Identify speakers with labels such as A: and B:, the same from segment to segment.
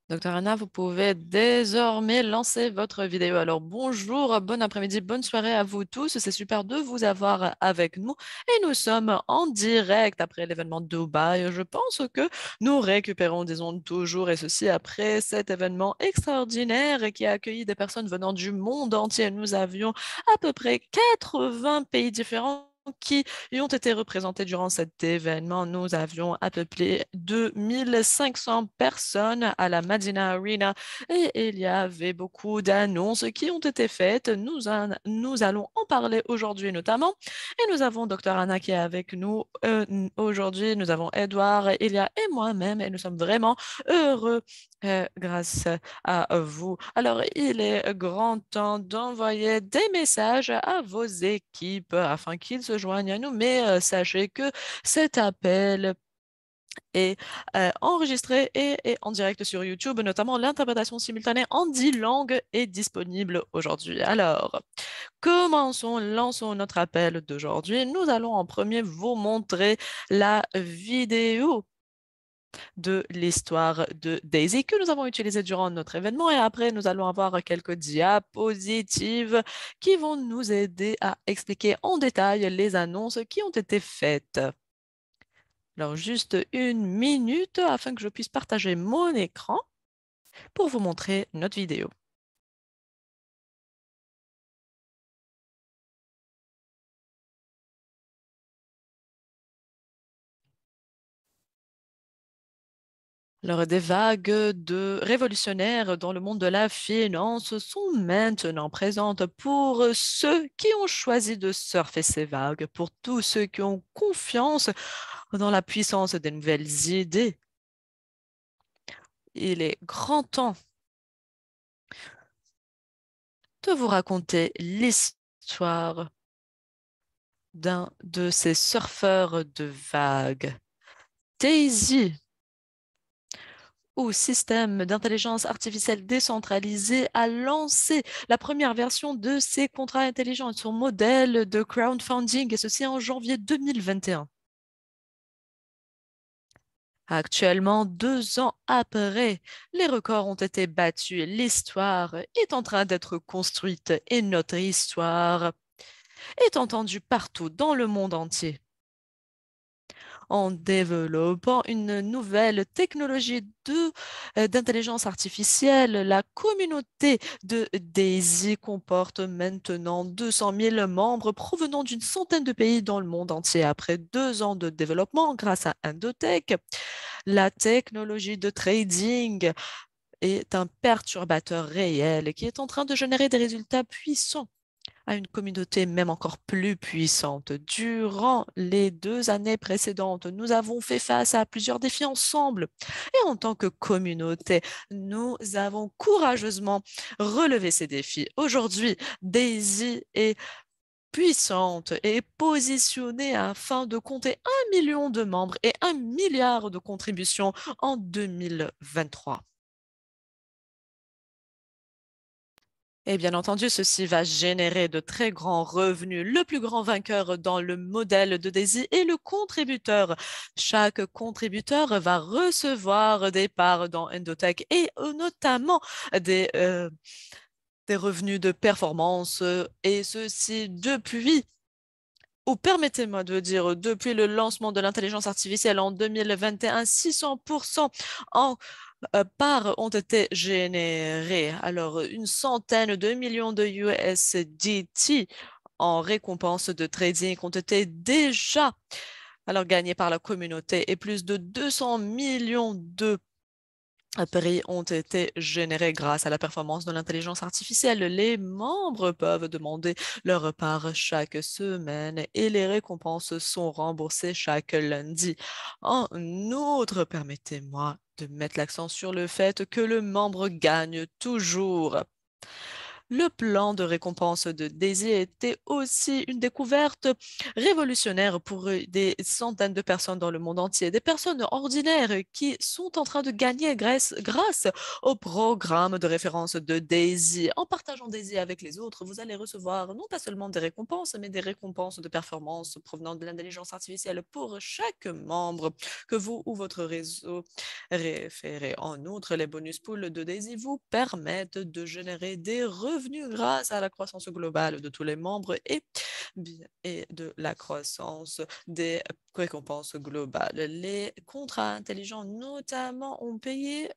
A: Docteur Anna, vous pouvez désormais lancer votre vidéo. Alors bonjour, bon après-midi, bonne soirée à vous tous. C'est super de vous avoir avec nous et nous sommes en direct après l'événement de Dubaï. Je pense que nous récupérons des ondes toujours et ceci après cet événement extraordinaire qui a accueilli des personnes venant du monde entier. Nous avions à peu près 80 pays différents qui ont été représentés durant cet événement. Nous avions à peu près 2500 personnes à la Madina Arena et il y avait beaucoup d'annonces qui ont été faites. Nous allons en parler aujourd'hui notamment. Et nous avons Dr. Anna qui est avec nous aujourd'hui. Nous avons Edouard, Elia et moi-même et nous sommes vraiment heureux grâce à vous. Alors, il est grand temps d'envoyer des messages à vos équipes afin qu'ils se joignent à nous, mais sachez que cet appel est enregistré et en direct sur YouTube, notamment l'interprétation simultanée en 10 langues est disponible aujourd'hui. Alors, lançons notre appel d'aujourd'hui. Nous allons en premier vous montrer la vidéo de l'histoire de Daisy que nous avons utilisée durant notre événement et après nous allons avoir quelques diapositives qui vont nous aider à expliquer en détail les annonces qui ont été faites. Alors juste une minute afin que je puisse partager mon écran pour vous montrer notre vidéo. Alors, des vagues de révolutionnaires dans le monde de la finance sont maintenant présentes pour ceux qui ont choisi de surfer ces vagues, pour tous ceux qui ont confiance dans la puissance des nouvelles idées. Il est grand temps de vous raconter l'histoire d'un de ces surfeurs de vagues. Daisy, ou système d'intelligence artificielle décentralisé, a lancé la première version de ses contrats intelligents, son modèle de crowdfunding, et ceci en janvier 2021. Actuellement, 2 ans après, les records ont été battus. L'histoire est en train d'être construite et notre histoire est entendue partout dans le monde entier. En développant une nouvelle technologie d'intelligence artificielle, la communauté de DAISY comporte maintenant 200 000 membres provenant d'une centaine de pays dans le monde entier. Après 2 ans de développement grâce à Endotech, la technologie de trading est un perturbateur réel qui est en train de générer des résultats puissants à une communauté même encore plus puissante. Durant les 2 années précédentes, nous avons fait face à plusieurs défis ensemble. Et en tant que communauté, nous avons courageusement relevé ces défis. Aujourd'hui, Daisy est puissante et positionnée afin de compter 1 million de membres et 1 milliard de contributions en 2023. Et bien entendu, ceci va générer de très grands revenus. Le plus grand vainqueur dans le modèle de Daisy est le contributeur. Chaque contributeur va recevoir des parts dans Endotech et notamment des, euh, des revenus de performance et ceci depuis ou permettez-moi de dire, depuis le lancement de l'intelligence artificielle en 2021, 600% en parts ont été générées. Alors, une centaine de millions de USDT en récompense de trading ont été déjà gagnés par la communauté et plus de 200 millions de prix ont été générés grâce à la performance de l'intelligence artificielle. Les membres peuvent demander leur part chaque semaine et les récompenses sont remboursées chaque lundi. En outre, permettez-moi de mettre l'accent sur le fait que le membre gagne toujours. Le plan de récompense de Daisy était aussi une découverte révolutionnaire pour des centaines de personnes dans le monde entier, des personnes ordinaires qui sont en train de gagner grâce au programme de référence de Daisy. En partageant Daisy avec les autres, vous allez recevoir non pas seulement des récompenses, mais des récompenses de performance provenant de l'intelligence artificielle pour chaque membre que vous ou votre réseau référez. En outre, les bonus pools de Daisy vous permettent de générer des revenus grâce à la croissance globale de tous les membres et de la croissance des récompenses globales. Les contrats intelligents, notamment, ont payé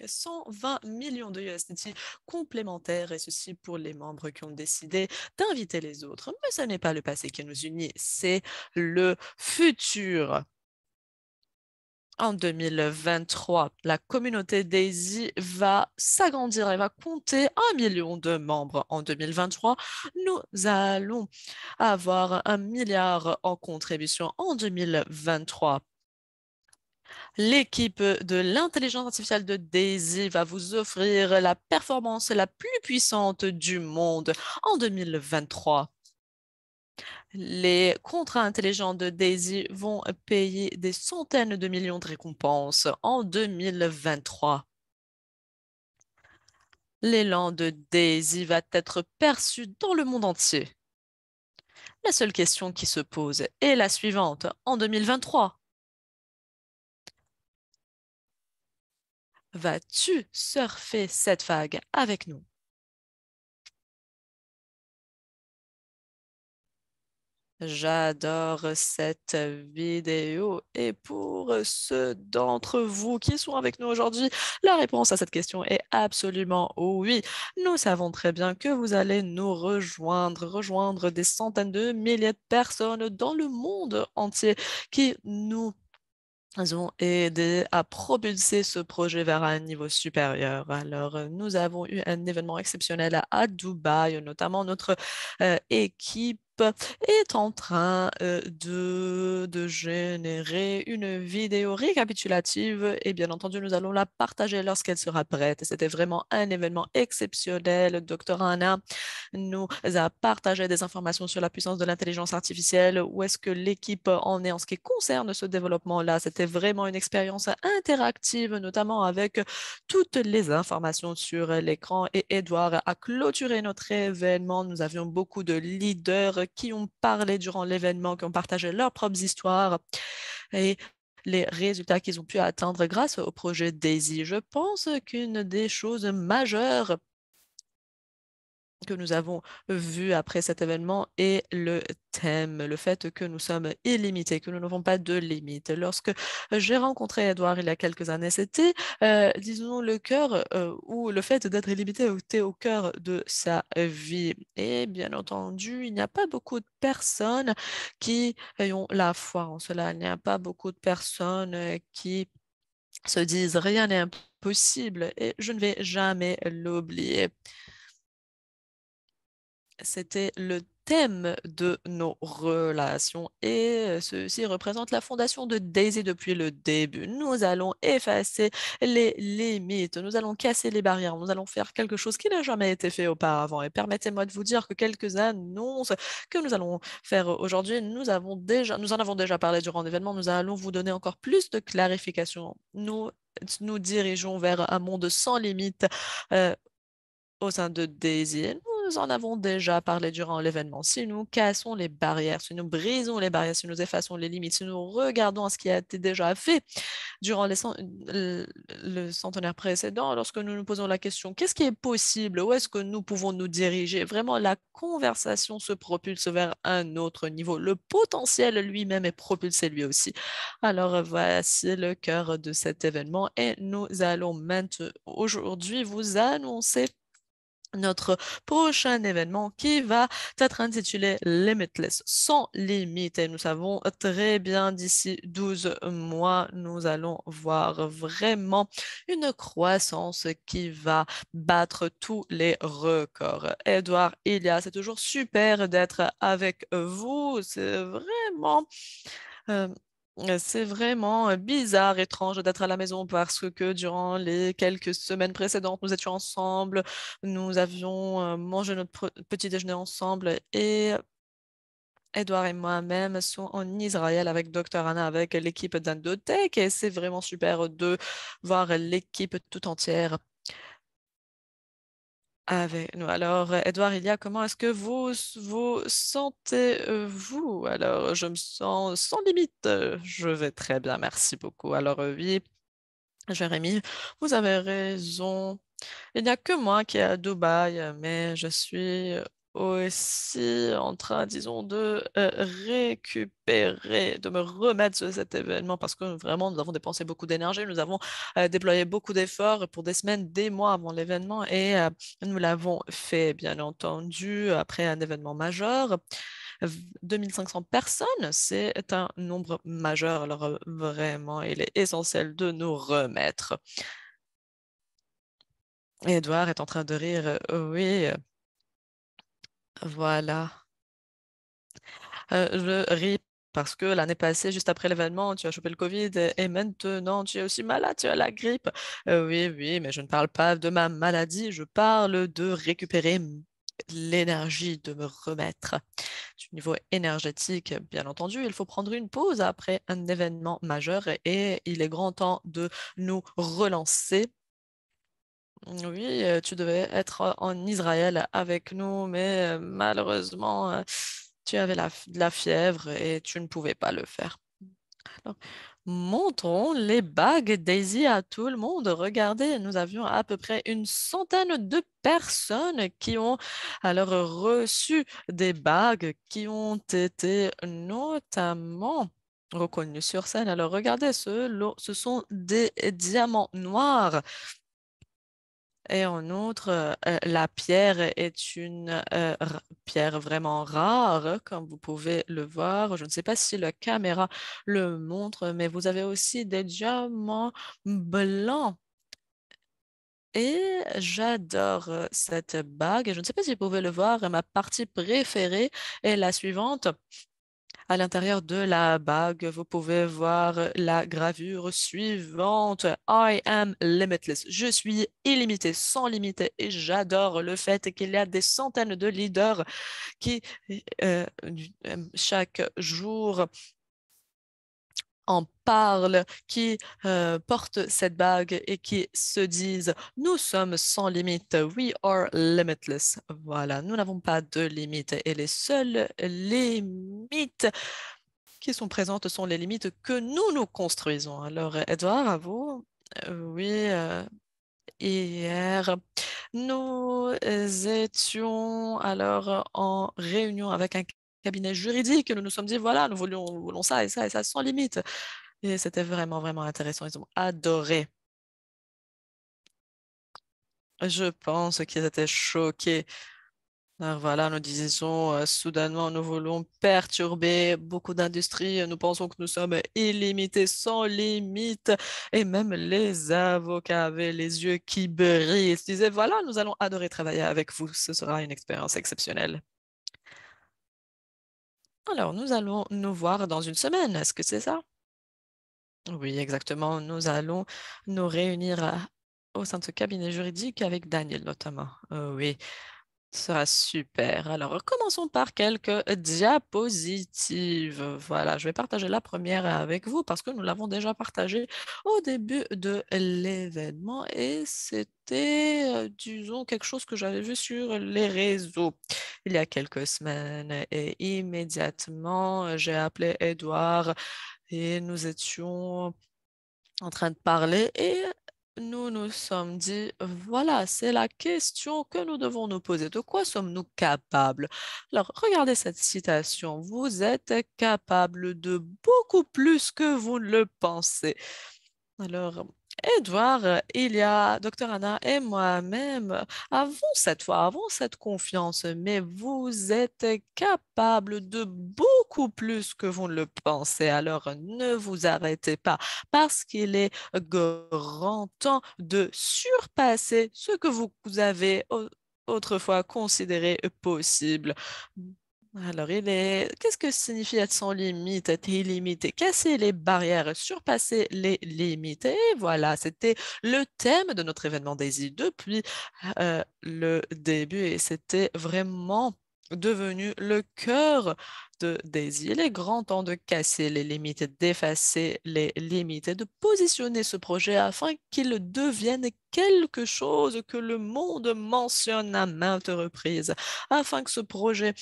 A: 120 millions de USDT complémentaires, et ceci pour les membres qui ont décidé d'inviter les autres. Mais ce n'est pas le passé qui nous unit, c'est le futur. En 2023, la communauté Daisy va s'agrandir et va compter 1 million de membres. En 2023, nous allons avoir 1 milliard en contribution. En 2023, l'équipe de l'intelligence artificielle de Daisy va vous offrir la performance la plus puissante du monde. En 2023, les contrats intelligents de Daisy vont payer des centaines de millions de récompenses en 2023. L'élan de Daisy va être perçu dans le monde entier. La seule question qui se pose est la suivante. En 2023, vas-tu surfer cette vague avec nous? J'adore cette vidéo et pour ceux d'entre vous qui sont avec nous aujourd'hui, la réponse à cette question est absolument oui. Nous savons très bien que vous allez nous rejoindre des centaines de milliers de personnes dans le monde entier qui nous ont aidé à propulser ce projet vers un niveau supérieur. Alors, nous avons eu un événement exceptionnel à Dubaï, notamment notre équipe est en train de générer une vidéo récapitulative et bien entendu, nous allons la partager lorsqu'elle sera prête. C'était vraiment un événement exceptionnel. Dr. Anna nous a partagé des informations sur la puissance de l'intelligence artificielle, où est-ce que l'équipe en est en ce qui concerne ce développement-là. C'était vraiment une expérience interactive, notamment avec toutes les informations sur l'écran. Et Edouard a clôturé notre événement. Nous avions beaucoup de leaders qui ont parlé durant l'événement, qui ont partagé leurs propres histoires et les résultats qu'ils ont pu atteindre grâce au projet Daisy. Je pense qu'une des choses majeures que nous avons vu après cet événement est le thème, le fait que nous sommes illimités, que nous n'avons pas de limites. Lorsque j'ai rencontré Edouard il y a quelques années, c'était, disons, le cœur ou le fait d'être illimité était au cœur de sa vie. Et bien entendu, il n'y a pas beaucoup de personnes qui ont la foi en cela. Il n'y a pas beaucoup de personnes qui se disent rien n'est impossible et je ne vais jamais l'oublier. C'était le thème de nos relations et ceci représente la fondation de Daisy depuis le début. Nous allons effacer les limites, nous allons casser les barrières, nous allons faire quelque chose qui n'a jamais été fait auparavant. Et permettez-moi de vous dire que quelques annonces que nous allons faire aujourd'hui, nous en avons déjà parlé durant l'événement, nous allons vous donner encore plus de clarification. Nous nous dirigeons vers un monde sans limites. euh, Au sein de Daisy. Nous en avons déjà parlé durant l'événement. Si nous cassons les barrières, si nous brisons les barrières, si nous effaçons les limites, si nous regardons à ce qui a été déjà fait durant le centenaire précédent, lorsque nous nous posons la question, qu'est-ce qui est possible? Où est-ce que nous pouvons nous diriger? Vraiment, la conversation se propulse vers un autre niveau. Le potentiel lui-même est propulsé lui aussi. Alors, voici le cœur de cet événement et nous allons maintenant aujourd'hui vous annoncer notre prochain événement qui va être intitulé Limitless, sans limite. Et nous savons très bien d'ici 12 mois, nous allons voir vraiment une croissance qui va battre tous les records. Edouard, Ilia, c'est toujours super d'être avec vous. C'est vraiment C'est vraiment bizarre, étrange d'être à la maison parce que durant les quelques semaines précédentes, nous étions ensemble, nous avions mangé notre petit déjeuner ensemble et Edouard et moi-même sont en Israël avec Dr. Anna, avec l'équipe d'Indotech et c'est vraiment super de voir l'équipe tout entière avec nous. Alors, Edouard, comment est-ce que vous sentez-vous? Alors, je me sens sans limite. Je vais très bien, merci beaucoup. Alors, oui, Jérémy, vous avez raison. Il n'y a que moi qui est à Dubaï, mais je suis aussi en train, disons, de récupérer, de me remettre sur cet événement parce que vraiment, nous avons dépensé beaucoup d'énergie, nous avons déployé beaucoup d'efforts pour des semaines, des mois avant l'événement et nous l'avons fait, bien entendu, après un événement majeur. 2500 personnes, c'est un nombre majeur. Alors vraiment, il est essentiel de nous remettre. Edouard est en train de rire. Oui, voilà. Je ris parce que l'année passée, juste après l'événement, tu as chopé le Covid et maintenant tu es aussi malade, tu as la grippe. Oui, oui, mais je ne parle pas de ma maladie, je parle de récupérer l'énergie, de me remettre. Du niveau énergétique, bien entendu, il faut prendre une pause après un événement majeur et il est grand temps de nous relancer. Oui, tu devais être en Israël avec nous, mais malheureusement, tu avais de la fièvre et tu ne pouvais pas le faire. Alors, montrons les bagues Daisy à tout le monde. Regardez, nous avions à peu près une centaine de personnes qui ont alors reçu des bagues qui ont été notamment reconnues sur scène. Alors, regardez, ce sont des diamants noirs. Et en outre, la pierre est une pierre vraiment rare, comme vous pouvez le voir. Je ne sais pas si la caméra le montre, mais vous avez aussi des diamants blancs. Et j'adore cette bague. Je ne sais pas si vous pouvez le voir. Ma partie préférée est la suivante. À l'intérieur de la bague, vous pouvez voir la gravure suivante. I am limitless. Je suis illimité, sans limite. Et j'adore le fait qu'il y a des centaines de leaders qui, chaque jour, en parlent, qui portent cette bague et qui se disent, nous sommes sans limite. We are limitless. Voilà, nous n'avons pas de limite. Et les seules limites qui sont présentes sont les limites que nous construisons. Alors, Edouard, à vous. Oui, hier, nous étions alors en réunion avec un cabinet juridique. Nous nous sommes dit, voilà, nous voulons ça et ça sans limite. Et c'était vraiment, vraiment intéressant. Ils ont adoré. Je pense qu'ils étaient choqués. Alors voilà, nous disons soudainement, nous voulons perturber beaucoup d'industries. Nous pensons que nous sommes illimités, sans limite. Et même les avocats avaient les yeux qui brillent. Ils se disaient, voilà, nous allons adorer travailler avec vous. Ce sera une expérience exceptionnelle. Alors, nous allons nous voir dans une semaine. Est-ce que c'est ça? Oui, exactement. Nous allons nous réunir au sein de ce cabinet juridique avec Daniel notamment. Oui. Ce sera super. Alors, commençons par quelques diapositives. Voilà, je vais partager la première avec vous parce que nous l'avons déjà partagée au début de l'événement et c'était, disons, quelque chose que j'avais vu sur les réseaux il y a quelques semaines et immédiatement, j'ai appelé Edouard et nous étions en train de parler et nous nous sommes dit, voilà, c'est la question que nous devons nous poser. De quoi sommes-nous capables? Alors, regardez cette citation. Vous êtes capable de beaucoup plus que vous ne le pensez. Alors, Edouard, il y a Dr. Anna et moi-même avons cette confiance, mais vous êtes capable de beaucoup plus que vous ne le pensez. Alors, ne vous arrêtez pas parce qu'il est grand temps de surpasser ce que vous avez autrefois considéré possible. Alors, qu'est-ce que signifie être sans limite, être illimité? Casser les barrières, surpasser les limites. Et voilà, c'était le thème de notre événement Daisy depuis le début et c'était vraiment devenu le cœur de Daisy. Il est grand temps de casser les limites, d'effacer les limites et de positionner ce projet afin qu'il devienne quelque chose que le monde mentionne à maintes reprises, afin que ce projet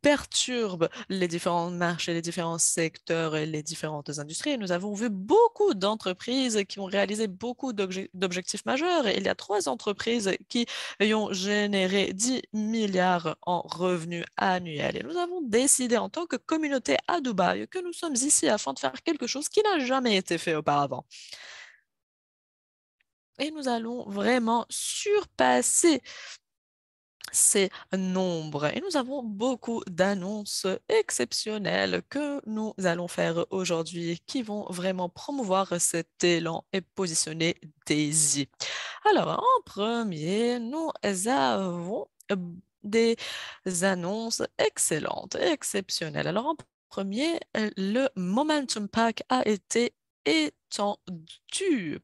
A: perturbe les différents marchés, les différents secteurs et les différentes industries. Et nous avons vu beaucoup d'entreprises qui ont réalisé beaucoup d'objectifs majeurs. Et il y a trois entreprises qui ont généré 10 milliards en revenus annuels. Et nous avons décidé en tant que communauté à Dubaï que nous sommes ici afin de faire quelque chose qui n'a jamais été fait auparavant. Et nous allons vraiment surpasser ces nombres. Et nous avons beaucoup d'annonces exceptionnelles que nous allons faire aujourd'hui qui vont vraiment promouvoir cet élan et positionner Daisy. Alors, en premier, nous avons des annonces excellentes, exceptionnelles. Alors, en premier, le Momentum Pack a été étendu.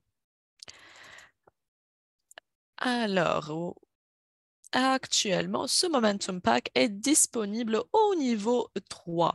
A: Alors, actuellement, ce Momentum Pack est disponible au niveau 3.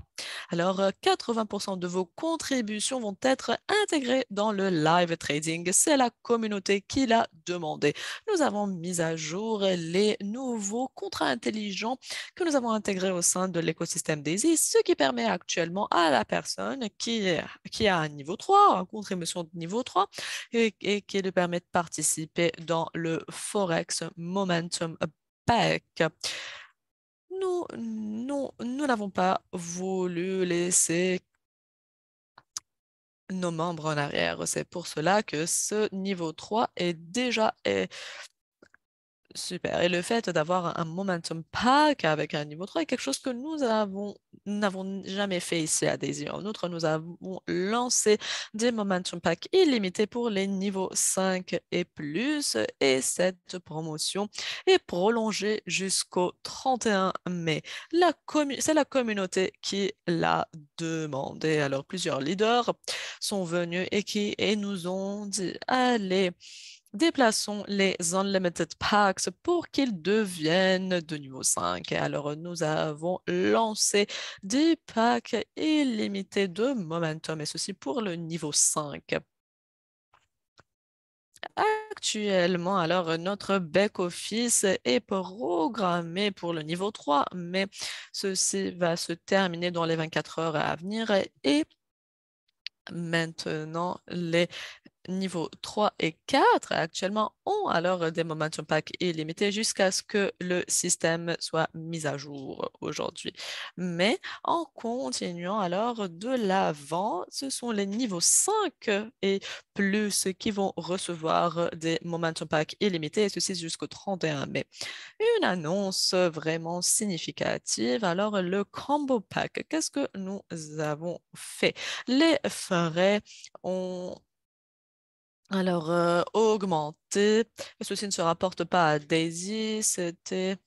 A: Alors, 80% de vos contributions vont être intégrées dans le live trading. C'est la communauté qui l'a demandé. Nous avons mis à jour les nouveaux contrats intelligents que nous avons intégrés au sein de l'écosystème Daisy, ce qui permet actuellement à la personne qui a un niveau 3, une contribution de niveau 3, et qui lui permet de participer dans le Forex Momentum Pack. Nous n'avons pas voulu laisser nos membres en arrière. C'est pour cela que ce niveau 3 est déjà super. Et le fait d'avoir un momentum pack avec un niveau 3 est quelque chose que n'avons jamais fait ici à Daisy. En outre, nous avons lancé des momentum packs illimités pour les niveaux 5 et plus. Et cette promotion est prolongée jusqu'au 31 mai. C'est la communauté qui l'a demandé. Alors, plusieurs leaders sont venus et nous ont dit, allez, déplaçons les Unlimited Packs pour qu'ils deviennent de niveau 5. Alors, nous avons lancé des packs illimités de Momentum, et ceci pour le niveau 5. Actuellement, alors, notre back-office est programmé pour le niveau 3, mais ceci va se terminer dans les 24 heures à venir et maintenant, les niveau 3 et 4 actuellement ont alors des momentum packs illimités jusqu'à ce que le système soit mis à jour aujourd'hui. Mais en continuant alors de l'avant, ce sont les niveaux 5 et plus qui vont recevoir des momentum packs illimités et ceci jusqu'au 31 mai. Une annonce vraiment significative. Alors, le combo pack, qu'est-ce que nous avons fait? Les frais ont augmenter. Et ceci ne se rapporte pas à Daisy, c'était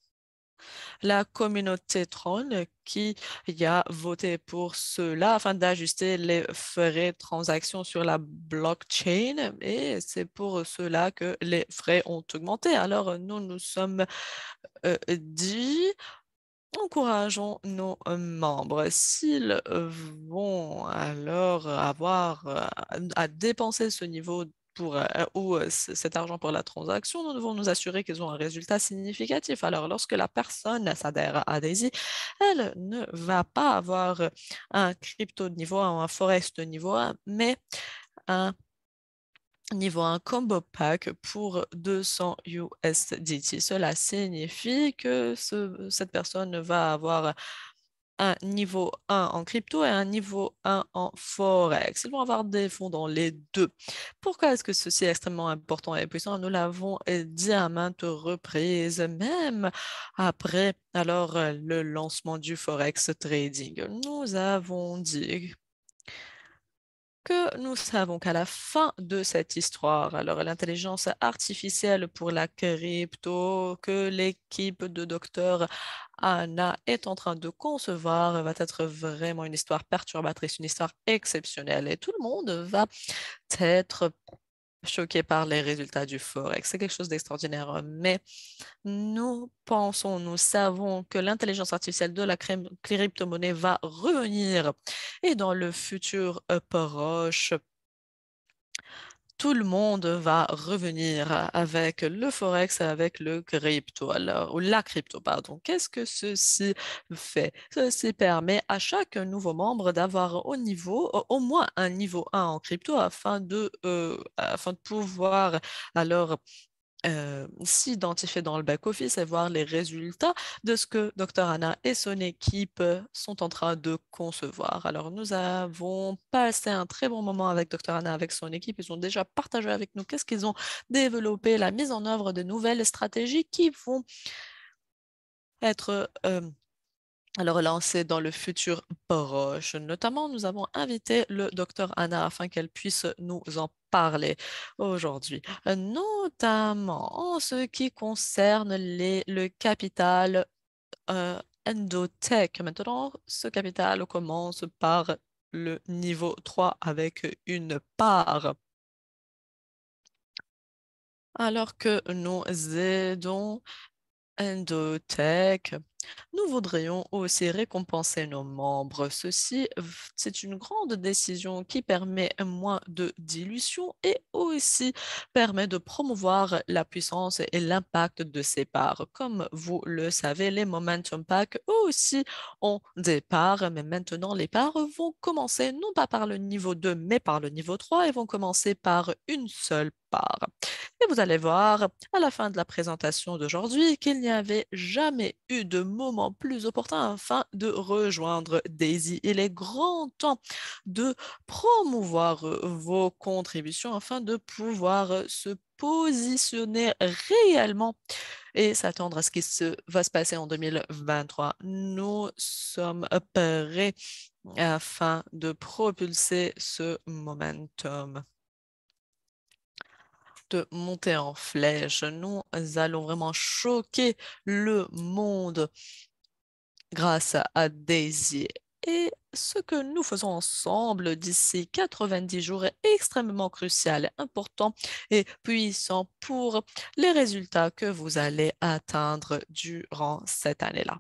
A: la communauté Tron qui y a voté pour cela afin d'ajuster les frais de transaction sur la blockchain et c'est pour cela que les frais ont augmenté. Alors, nous nous sommes dit, encourageons nos membres. S'ils vont alors avoir à dépenser ce niveau cet argent pour la transaction, nous devons nous assurer qu'ils ont un résultat significatif. Alors, lorsque la personne s'adhère à Daisy, elle ne va pas avoir un crypto de niveau 1 ou un forex de niveau 1, mais un niveau 1 combo pack pour 200 USDT. Cela signifie que cette personne va avoir un niveau 1 en crypto et un niveau 1 en forex. Ils vont avoir des fonds dans les deux. Pourquoi est-ce que ceci est extrêmement important et puissant? Nous l'avons dit à maintes reprises, même après le lancement du forex trading. Nous avons dit que nous savons qu'à la fin de cette histoire, alors l'intelligence artificielle pour la crypto que l'équipe de docteur Anna est en train de concevoir va être vraiment une histoire perturbatrice, une histoire exceptionnelle et tout le monde va être choqué par les résultats du Forex. C'est quelque chose d'extraordinaire, mais nous pensons, nous savons que l'intelligence artificielle de la crypto-monnaie va revenir et dans le futur proche, tout le monde va revenir avec le Forex, avec le crypto, alors, ou la crypto, pardon. Qu'est-ce que ceci fait? Ceci permet à chaque nouveau membre d'avoir au moins un niveau 1 en crypto afin de pouvoir alors s'identifier dans le back-office et voir les résultats de ce que Dr. Anna et son équipe sont en train de concevoir. Alors, nous avons passé un très bon moment avec Dr. Anna, avec son équipe. Ils ont déjà partagé avec nous qu'est-ce qu'ils ont développé, la mise en œuvre de nouvelles stratégies qui vont être alors lancées dans le futur proche. Notamment, nous avons invité le docteur Anna afin qu'elle puisse nous en parler aujourd'hui, notamment en ce qui concerne le capital Endotech. Maintenant, ce capital commence par le niveau 3 avec une part. Alors que nous aidons Endotech, nous voudrions aussi récompenser nos membres. C'est une grande décision qui permet moins de dilution et aussi permet de promouvoir la puissance et l'impact de ces parts. Comme vous le savez, les Momentum Packs eux aussi ont des parts, mais maintenant les parts vont commencer non pas par le niveau 2, mais par le niveau 3 et vont commencer par une seule part. Et vous allez voir à la fin de la présentation d'aujourd'hui qu'il n'y avait jamais eu de moment plus opportun afin de rejoindre Daisy. Il est grand temps de promouvoir vos contributions afin de pouvoir se positionner réellement et s'attendre à ce qui va se passer en 2023. Nous sommes prêts afin de propulser ce momentum de monter en flèche. Nous allons vraiment choquer le monde grâce à Daisy. Et ce que nous faisons ensemble d'ici 90 jours est extrêmement crucial, important et puissant pour les résultats que vous allez atteindre durant cette année-là.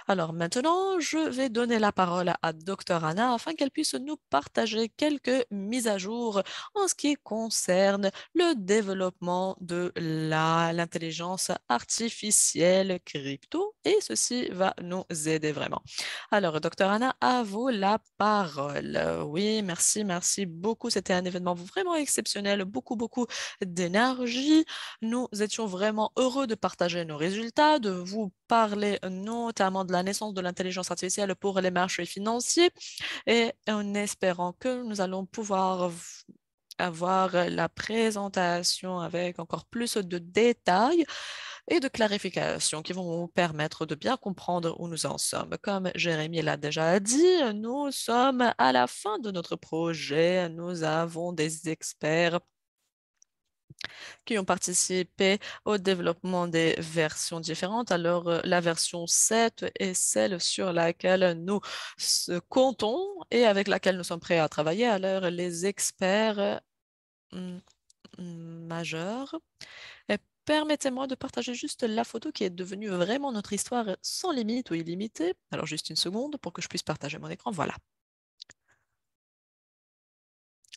A: Alors maintenant, je vais donner la parole à Dr. Anna afin qu'elle puisse nous partager quelques mises à jour en ce qui concerne le développement de l'intelligence artificielle crypto et ceci va nous aider vraiment. Alors, Dr. Anna, à vous la parole. Oui, merci beaucoup. C'était un événement vraiment exceptionnel, beaucoup d'énergie. Nous étions vraiment heureux de partager nos résultats, de vous parler notamment de la naissance de l'intelligence artificielle pour les marchés financiers et en espérant que nous allons pouvoir avoir la présentation avec encore plus de détails et de clarifications qui vont vous permettre de bien comprendre où nous en sommes. Comme Jérémy l'a déjà dit, nous sommes à la fin de notre projet. Nous avons des experts qui ont participé au développement des versions différentes. Alors, la version 7 est celle sur laquelle nous comptons et avec laquelle nous sommes prêts à travailler. Alors, les experts mm, majeurs. Et permettez-moi de partager juste la photo qui est devenue vraiment notre histoire sans limite ou illimitée. Alors, juste une seconde pour que je puisse partager mon écran. Voilà.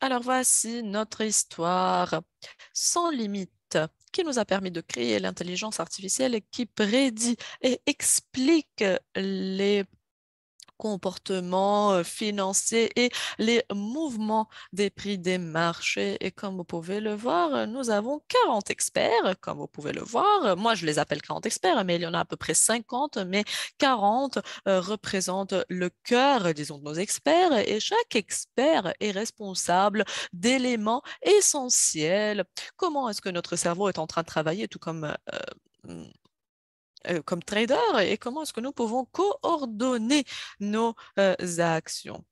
A: Alors voici notre histoire sans limite qui nous a permis de créer l'intelligence artificielle qui prédit et explique les comportements financiers et les mouvements des prix des marchés. Et comme vous pouvez le voir, nous avons 40 experts, comme vous pouvez le voir. Moi, je les appelle 40 experts, mais il y en a à peu près 50, mais 40 représentent le cœur, disons, de nos experts. Et chaque expert est responsable d'éléments essentiels. Comment est-ce que notre cerveau est en train de travailler, tout comme trader et comment est-ce que nous pouvons coordonner nos actions.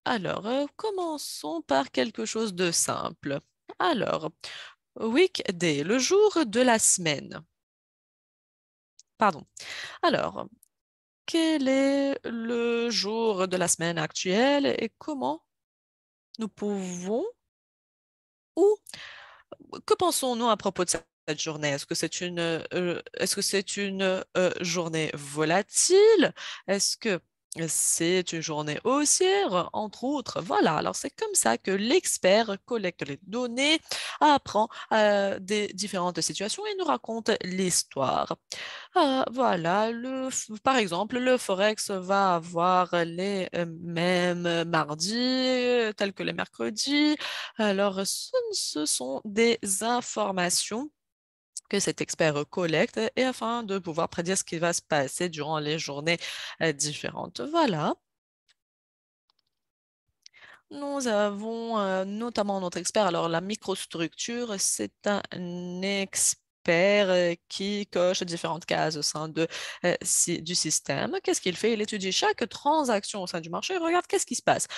A: Alors, commençons par quelque chose de simple. Alors, weekday, le jour de la semaine. Pardon. Alors, quel est le jour de la semaine actuelle et comment nous pouvons ou que pensons-nous à propos de cette journée? Est-ce que c'est une journée volatile? Est-ce que c'est une journée haussière, entre autres? Voilà, alors c'est comme ça que l'expert collecte les données, apprend des différentes situations et nous raconte l'histoire. Ah, voilà, par exemple, le Forex va avoir les mêmes mardis, tels que les mercredis. Alors, ce sont des informations que cet expert collecte et afin de pouvoir prédire ce qui va se passer durant les journées différentes. Voilà. Nous avons notamment notre expert. Alors, la microstructure, c'est un expert qui coche différentes cases au sein du système. Qu'est-ce qu'il fait? Il étudie chaque transaction au sein du marché. Il regarde qu'est-ce qui se passe.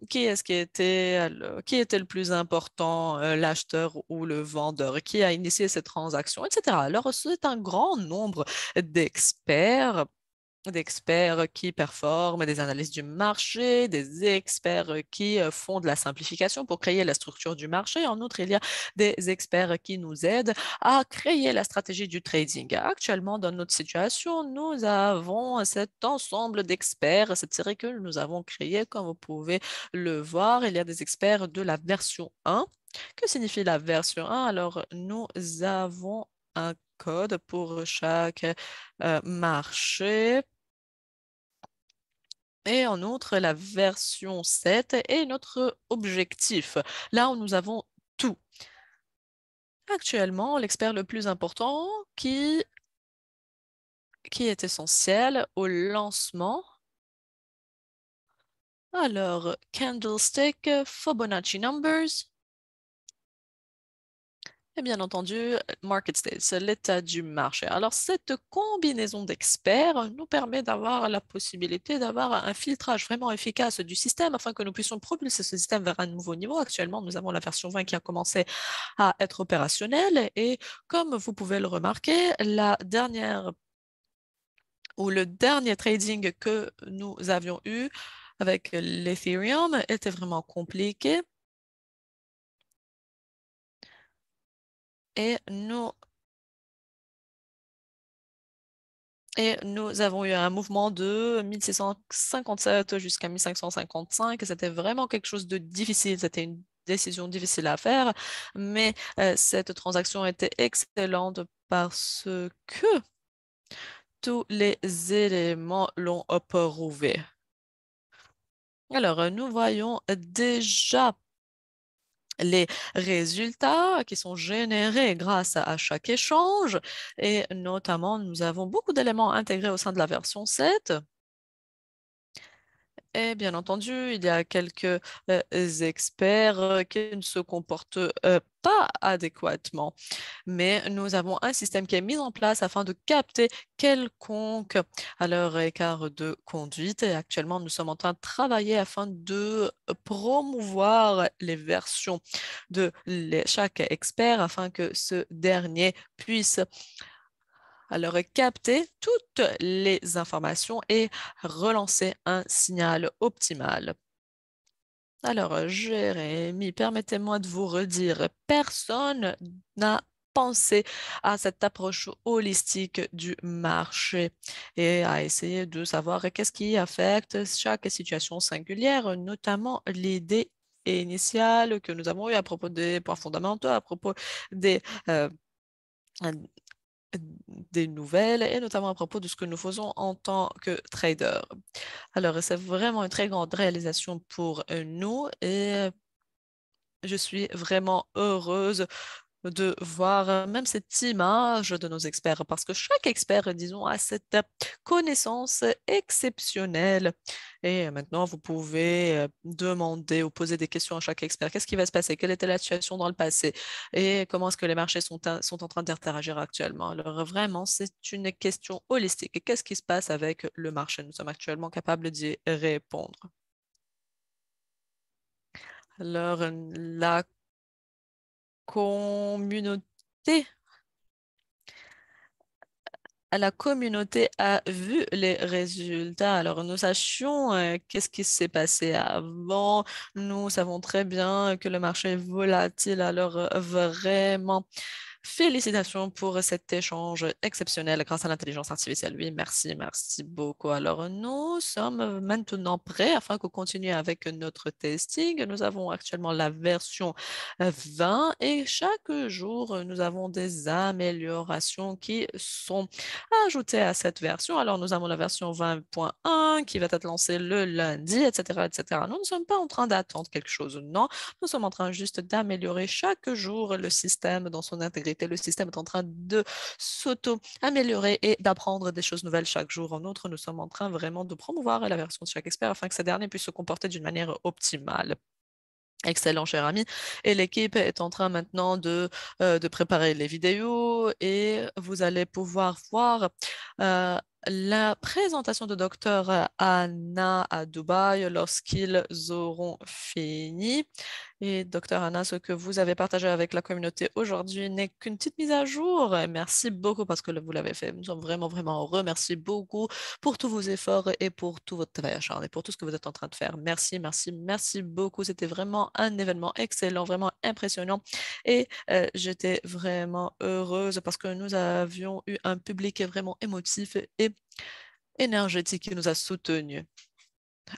A: Qui est-ce qui était le plus important, l'acheteur ou le vendeur? Qui a initié cette transaction, etc. Alors, c'est un grand nombre d'experts qui performent des analyses du marché, des experts qui font de la simplification pour créer la structure du marché. En outre, il y a des experts qui nous aident à créer la stratégie du trading. Actuellement, dans notre situation, nous avons cet ensemble d'experts, cette série que nous avons créée, comme vous pouvez le voir. Il y a des experts de la version 1. Que signifie la version 1? Alors, nous avons un code pour chaque marché. Et en outre, la version 7 est notre objectif. Là où nous avons tout. Actuellement, l'expert le plus important qui est essentiel au lancement. Alors, Candlestick, Fibonacci Numbers. Et bien entendu, market state, c'est l'état du marché. Alors, cette combinaison d'experts nous permet d'avoir la possibilité d'avoir un filtrage vraiment efficace du système afin que nous puissions propulser ce système vers un nouveau niveau. Actuellement, nous avons la version 20 qui a commencé à être opérationnelle et comme vous pouvez le remarquer, la dernière ou le dernier trading que nous avions eu avec l'Ethereum était vraiment compliqué et nous avons eu un mouvement de 1657 jusqu'à 1555. C'était vraiment quelque chose de difficile. C'était une décision difficile à faire, mais cette transaction était excellente parce que tous les éléments l'ont approuvé. Alors, nous voyons déjà les résultats qui sont générés grâce à chaque échange et notamment, nous avons beaucoup d'éléments intégrés au sein de la version 7. Et bien entendu, il y a quelques experts qui ne se comportent pas adéquatement. Mais nous avons un système qui est mis en place afin de capter quelconque à leur écart de conduite. Et actuellement, nous sommes en train de travailler afin de promouvoir les versions de chaque expert afin que ce dernier puisse alors, capter toutes les informations et relancer un signal optimal. Alors, Jérémy, permettez-moi de vous redire, personne n'a pensé à cette approche holistique du marché et à essayer de savoir qu'est-ce qui affecte chaque situation singulière, notamment l'idée initiale que nous avons eue à propos des points fondamentaux, à propos des, euh, des nouvelles et notamment à propos de ce que nous faisons en tant que trader. Alors, c'est vraiment une très grande réalisation pour nous et je suis vraiment heureuse de voir même cette image de nos experts parce que chaque expert, disons, a cette connaissance exceptionnelle. Et maintenant, vous pouvez demander ou poser des questions à chaque expert. Qu'est-ce qui va se passer? Quelle était la situation dans le passé? Et comment est-ce que les marchés sont en train d'interagir actuellement? Alors, vraiment, c'est une question holistique. Qu'est-ce qui se passe avec le marché? Nous sommes actuellement capables d'y répondre. Alors, la communauté la communauté a vu les résultats. Alors, nous sachions qu'est-ce qui s'est passé avant. Nous savons très bien que le marché est volatile. Alors, vraiment, félicitations pour cet échange exceptionnel grâce à l'intelligence artificielle. Oui, merci, merci beaucoup. Alors, nous sommes maintenant prêts afin qu'on continue avec notre testing. Nous avons actuellement la version 20 et chaque jour, nous avons des améliorations qui sont ajoutées à cette version. Alors, nous avons la version 20.1 qui va être lancée le lundi, etc., etc. Nous ne sommes pas en train d'attendre quelque chose, non. Nous sommes en train juste d'améliorer chaque jour le système dans son intégrité. Le système est en train de s'auto-améliorer et d'apprendre des choses nouvelles chaque jour. En outre, nous sommes en train vraiment de promouvoir la version de chaque expert afin que ces derniers puissent se comporter d'une manière optimale. Excellent, cher ami. Et l'équipe est en train maintenant de préparer les vidéos et vous allez pouvoir voir euh, la présentation de Dr. Anna à Dubaï lorsqu'ils auront fini. Et Dr. Anna, ce que vous avez partagé avec la communauté aujourd'hui n'est qu'une petite mise à jour. Et merci beaucoup parce que vous l'avez fait. Nous sommes vraiment, vraiment heureux. Merci beaucoup pour tous vos efforts et pour tout votre travail acharné, pour tout ce que vous êtes en train de faire. Merci, merci, merci beaucoup. C'était vraiment un événement excellent, vraiment impressionnant. Et j'étais vraiment heureuse parce que nous avions eu un public vraiment émotif et énergétique qui nous a soutenus.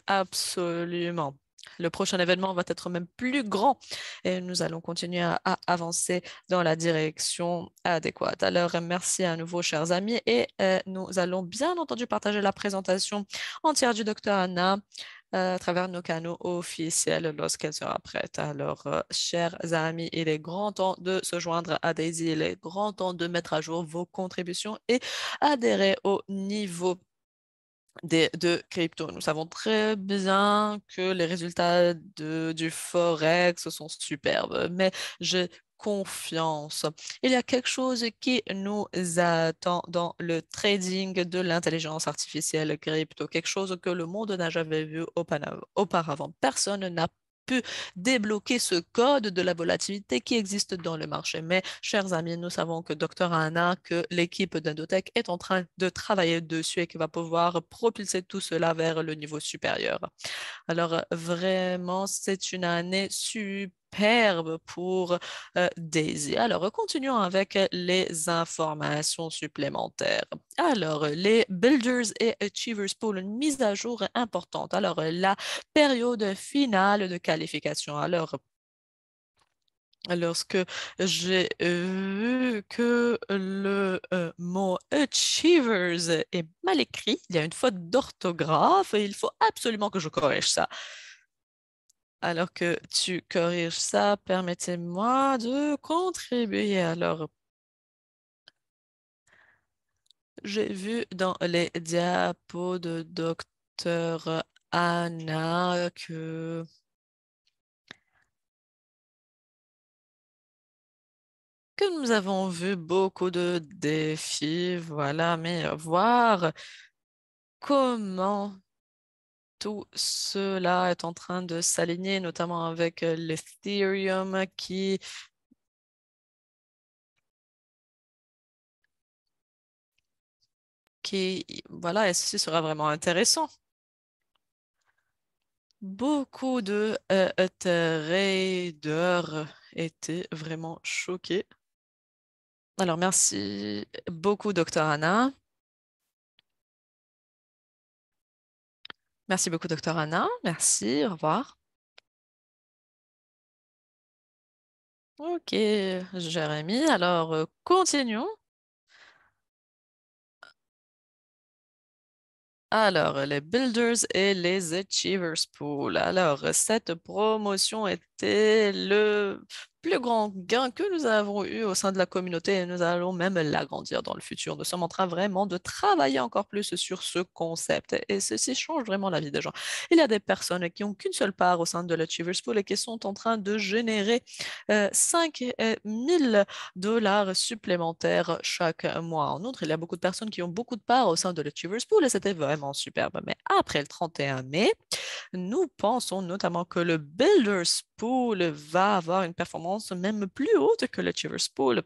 A: Absolument. Le prochain événement va être même plus grand et nous allons continuer à avancer dans la direction adéquate. Alors, merci à nouveau, chers amis, et nous allons bien entendu partager la présentation entière du docteur Anna à travers nos canaux officiels lorsqu'elle sera prête. Alors, chers amis, il est grand temps de se joindre à Daisy. Il est grand temps de mettre à jour vos contributions et adhérer au niveau de crypto. Nous savons très bien que les résultats du Forex sont superbes, mais j'ai confiance. Il y a quelque chose qui nous attend dans le trading de l'intelligence artificielle crypto, quelque chose que le monde n'a jamais vu auparavant. Personne n'a pu débloquer ce code de la volatilité qui existe dans le marché. Mais, chers amis, nous savons que Dr. Anna, que l'équipe d'Indotech est en train de travailler dessus et qui va pouvoir propulser tout cela vers le niveau supérieur. Alors, vraiment, c'est une année superbe pour Daisy. Alors, continuons avec les informations supplémentaires. Alors, les Builders et Achievers Pool, une mise à jour importante. Alors, la période finale de qualification. Alors, lorsque j'ai vu que le mot achievers est mal écrit, il y a une faute d'orthographe et il faut absolument que je corrige ça. Alors que tu corriges ça, permettez-moi de contribuer. Alors, j'ai vu dans les diapos de Docteur Anna que nous avons vu beaucoup de défis, voilà, mais voir comment tout cela est en train de s'aligner, notamment avec l'Ethereum voilà, et ceci sera vraiment intéressant. Beaucoup de traders étaient vraiment choqués. Alors, merci beaucoup, Dr. Anna. Merci beaucoup, Dr. Anna. Merci, au revoir. Ok, Jérémy. Alors, continuons. Alors, les Builders et les Achievers Pool. Alors, cette promotion était le plus grand gain que nous avons eu au sein de la communauté et nous allons même l'agrandir dans le futur. Nous sommes en train vraiment de travailler encore plus sur ce concept et ceci change vraiment la vie des gens. Il y a des personnes qui n'ont qu'une seule part au sein de l'Achievers Pool et qui sont en train de générer 5 000 dollars supplémentaires chaque mois. En outre, il y a beaucoup de personnes qui ont beaucoup de parts au sein de l'Achievers Pool et c'était vraiment superbe. Mais après le 31 mai, nous pensons notamment que le Builders Pool Pool va avoir une performance même plus haute que l'Achievers Pool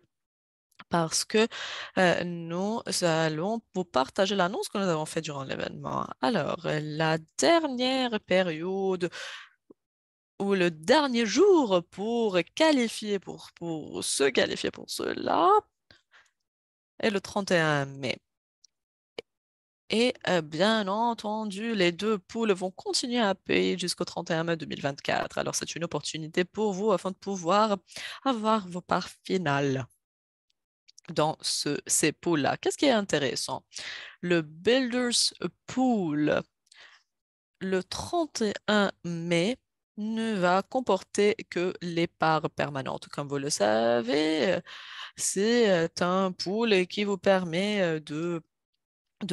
A: parce que nous allons vous partager l'annonce que nous avons faite durant l'événement. Alors, la dernière période ou le dernier jour pour qualifier, pour se qualifier pour cela est le 31 mai. Et bien entendu, les deux poules vont continuer à payer jusqu'au 31 mai 2024. Alors, c'est une opportunité pour vous afin de pouvoir avoir vos parts finales dans ces poules-là. Qu'est-ce qui est intéressant? Le Builders Pool, le 31 mai, ne va comporter que les parts permanentes. Comme vous le savez, c'est un pool qui vous permet de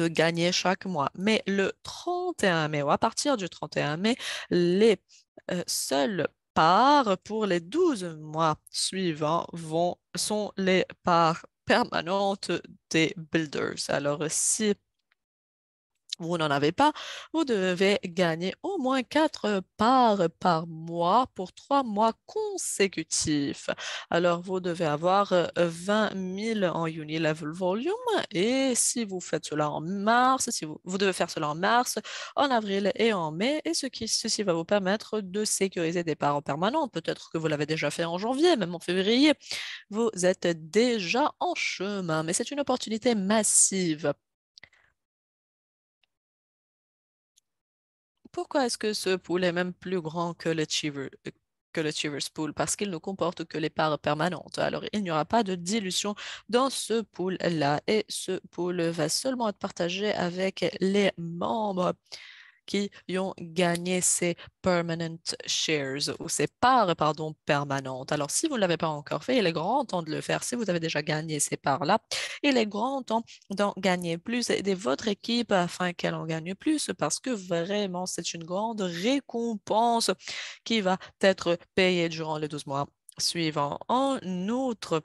A: gagner chaque mois. Mais le 31 mai, ou à partir du 31 mai, les seules parts pour les 12 mois suivants sont les parts permanentes des builders. Alors, si vous n'en avez pas, vous devez gagner au moins 4 parts par mois pour 3 mois consécutifs. Alors, vous devez avoir 20 000 en Unilevel Volume et si vous faites cela en mars, si vous devez faire cela en mars, en avril et en mai, et ceci va vous permettre de sécuriser des parts permanentes. Peut-être que vous l'avez déjà fait en janvier, même en février. Vous êtes déjà en chemin, mais c'est une opportunité massive. Pourquoi est-ce que ce pool est même plus grand que que le Cheevers Pool? Parce qu'il ne comporte que les parts permanentes. Alors, il n'y aura pas de dilution dans ce pool-là. Et ce pool va seulement être partagé avec les membres qui ont gagné ces permanent shares ou ces parts, pardon, permanentes. Alors, si vous ne l'avez pas encore fait, il est grand temps de le faire. Si vous avez déjà gagné ces parts-là, il est grand temps d'en gagner plus, aider votre équipe afin qu'elle en gagne plus parce que vraiment, c'est une grande récompense qui va être payée durant les 12 mois suivants. En outre,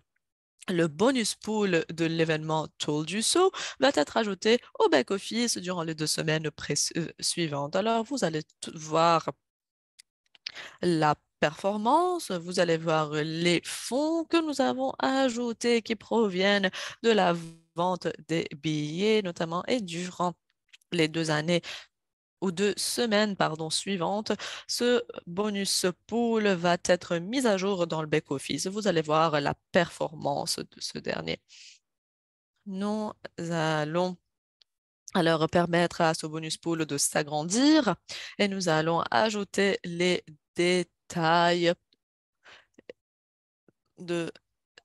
A: le bonus pool de l'événement Told You So va être ajouté au back-office durant les 2 semaines suivantes. Alors, vous allez voir la performance, vous allez voir les fonds que nous avons ajoutés qui proviennent de la vente des billets, notamment, et durant les 2 années ou 2 semaines, pardon, suivantes, ce bonus pool va être mis à jour dans le back-office. Vous allez voir la performance de ce dernier. Nous allons alors permettre à ce bonus pool de s'agrandir et nous allons ajouter les détails de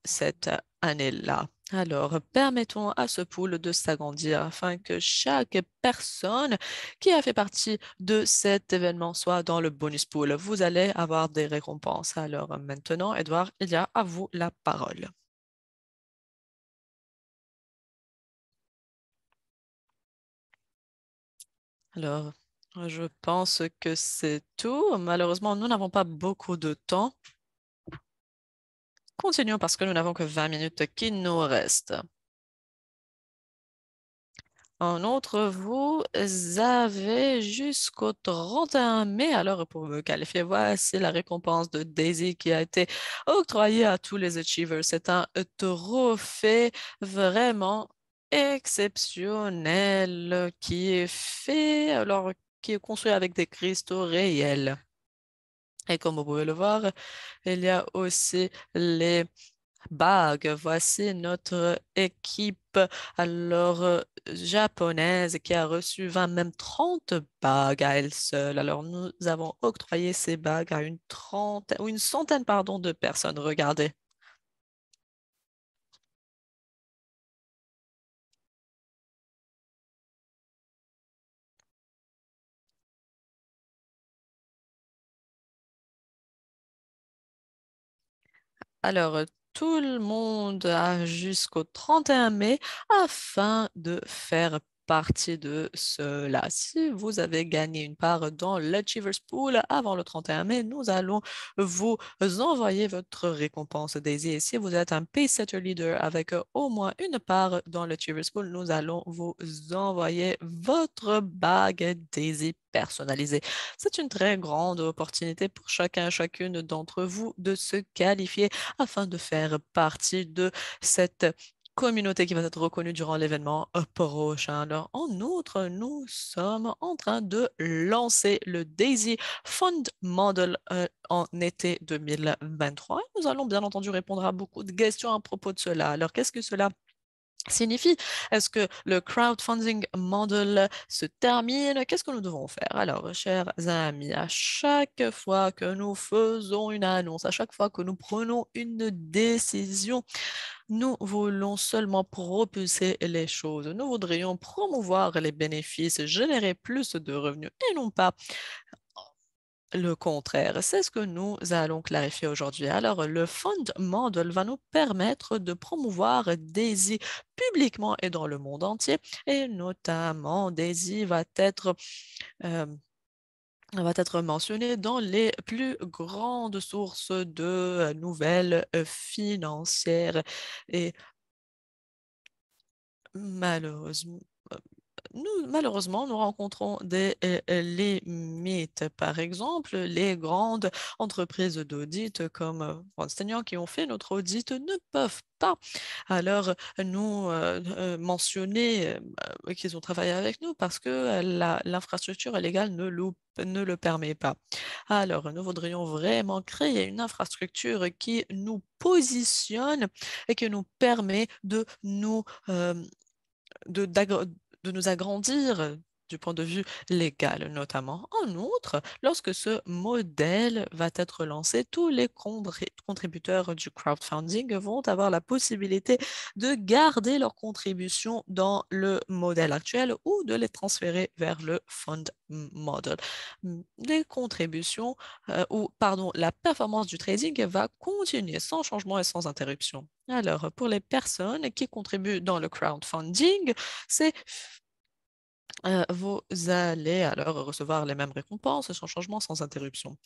A: cette année-là. Alors, permettons à ce pool de s'agrandir afin que chaque personne qui a fait partie de cet événement soit dans le bonus pool. Vous allez avoir des récompenses. Alors maintenant, Edouard, il y a à vous la parole. Alors, je pense que c'est tout. Malheureusement, nous n'avons pas beaucoup de temps. Continuons parce que nous n'avons que 20 minutes qui nous restent. En outre, vous avez jusqu'au 31 mai, alors pour me qualifier, voici la récompense de Daisy qui a été octroyée à tous les Achievers. C'est un trophée vraiment exceptionnel qui est fait, alors qui est construit avec des cristaux réels. Et comme vous pouvez le voir, il y a aussi les bagues. Voici notre équipe alors japonaise qui a reçu 20, même 30 bagues à elle seule. Alors nous avons octroyé ces bagues à une trentaine ou une centaine, pardon, de personnes. Regardez. Alors, tout le monde a jusqu'au 31 mai afin de faire partie de cela. Si vous avez gagné une part dans l'Achievers Pool avant le 31 mai, nous allons vous envoyer votre récompense Daisy. Et si vous êtes un Paysetter Leader avec au moins une part dans l'Achievers Pool, nous allons vous envoyer votre bague Daisy personnalisée. C'est une très grande opportunité pour chacun et chacune d'entre vous de se qualifier afin de faire partie de cette communauté qui va être reconnue durant l'événement prochain. Alors, en outre, nous sommes en train de lancer le Daisy Fund Model en été 2023. Nous allons bien entendu répondre à beaucoup de questions à propos de cela. Alors, qu'est-ce que cela signifie? Est-ce que le crowdfunding model se termine? Qu'est-ce que nous devons faire? Alors, chers amis, à chaque fois que nous faisons une annonce, à chaque fois que nous prenons une décision, nous voulons seulement propulser les choses. Nous voudrions promouvoir les bénéfices, générer plus de revenus et non pas le contraire. C'est ce que nous allons clarifier aujourd'hui. Alors, le Fund Model va nous permettre de promouvoir Daisy publiquement et dans le monde entier. Et notamment, Daisy euh, va être mentionné dans les plus grandes sources de nouvelles financières. Et malheureusement, malheureusement, nous rencontrons des limites. Par exemple, les grandes entreprises d'audit comme Ernst Young qui ont fait notre audit ne peuvent pas alors nous mentionner qu'ils ont travaillé avec nous parce que l'infrastructure légale ne le permet pas. Alors, nous voudrions vraiment créer une infrastructure qui nous positionne et qui nous permet euh, de, d'agr- de nous agrandir du point de vue légal notamment. En outre, lorsque ce modèle va être lancé, tous les contributeurs du crowdfunding vont avoir la possibilité de garder leur contribution dans le modèle actuel ou de les transférer vers le fund model. Les contributions, ou pardon, la performance du trading va continuer sans changement et sans interruption. Alors, pour les personnes qui contribuent dans le crowdfunding, c'est vous allez alors recevoir les mêmes récompenses sans changement, sans interruption.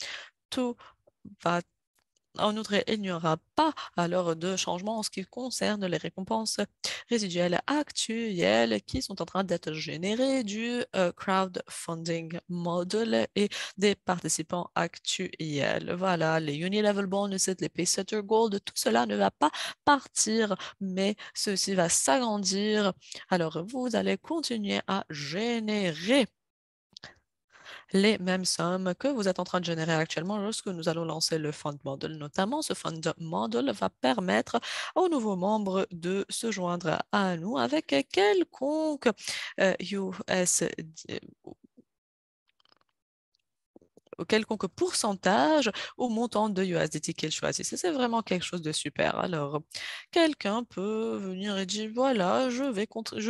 A: Tout va en outre, il n'y aura pas alors de changement en ce qui concerne les récompenses résiduelles actuelles qui sont en train d'être générées du crowdfunding model et des participants actuels. Voilà, les Unilevel Bonuses, les Paysetter Gold, tout cela ne va pas partir, mais ceci va s'agrandir. Alors, vous allez continuer à générer les mêmes sommes que vous êtes en train de générer actuellement lorsque nous allons lancer le fund model. Notamment, ce fund model va permettre aux nouveaux membres de se joindre à nous avec quelconque USD quelconque pourcentage au montant de USDT qu'ils choisissent. Et c'est vraiment quelque chose de super. Alors, quelqu'un peut venir et dire, voilà, je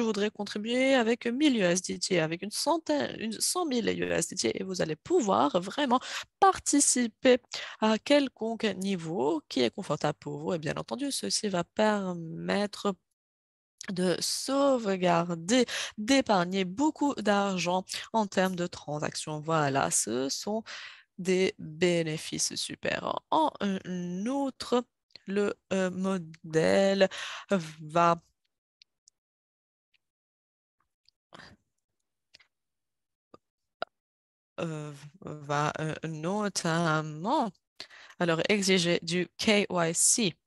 A: voudrais contribuer avec 1000 USDT, avec une centaine, 100 000 USDT, et vous allez pouvoir vraiment participer à quelconque niveau qui est confortable pour vous. Et bien entendu, ceci va permettre de sauvegarder, d'épargner beaucoup d'argent en termes de transactions. Voilà, ce sont des bénéfices super. En outre, le modèle va, notamment alors exiger du KYC.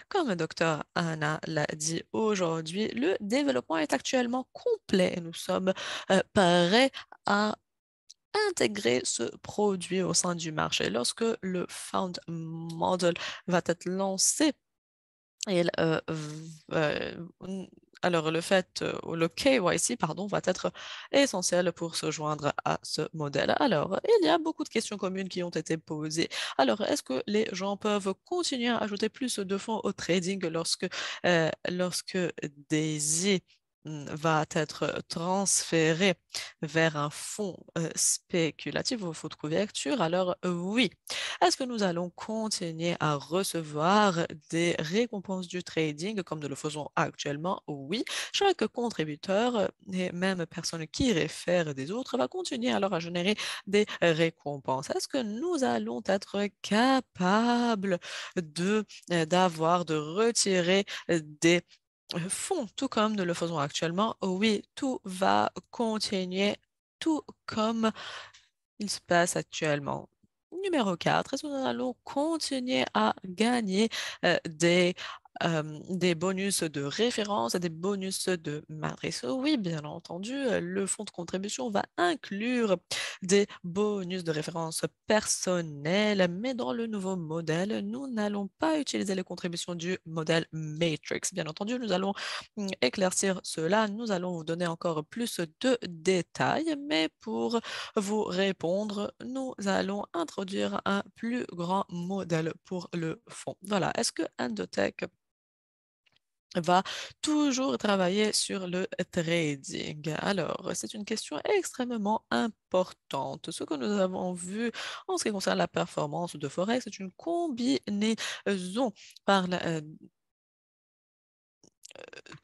A: Comme le docteur Anna l'a dit aujourd'hui, le développement est actuellement complet et nous sommes prêts à intégrer ce produit au sein du marché. Lorsque le Found Model va être lancé, il, alors le fait, le KYC, pardon, va être essentiel pour se joindre à ce modèle. Alors, il y a beaucoup de questions communes qui ont été posées. Alors, est-ce que les gens peuvent continuer à ajouter plus de fonds au trading lorsque Daisy va être transféré vers un fonds spéculatif ou fonds de couverture, alors oui. Est-ce que nous allons continuer à recevoir des récompenses du trading comme nous le faisons actuellement? Oui. Chaque contributeur et même personne qui réfère des autres va continuer alors à générer des récompenses. Est-ce que nous allons être capables d'avoir, de retirer des fonds, tout comme nous le faisons actuellement? Oui, tout va continuer tout comme il se passe actuellement. Numéro 4, est-ce que nous allons continuer à gagner des bonus de référence, des bonus de matrice? Oui, bien entendu, le fonds de contribution va inclure des bonus de référence personnels, mais dans le nouveau modèle, nous n'allons pas utiliser les contributions du modèle Matrix. Bien entendu, nous allons éclaircir cela. Nous allons vous donner encore plus de détails, mais pour vous répondre, nous allons introduire un plus grand modèle pour le fond. Voilà. Est-ce que Endotech va toujours travailler sur le trading? Alors, c'est une question extrêmement importante. Ce que nous avons vu en ce qui concerne la performance de Forex, c'est une combinaison par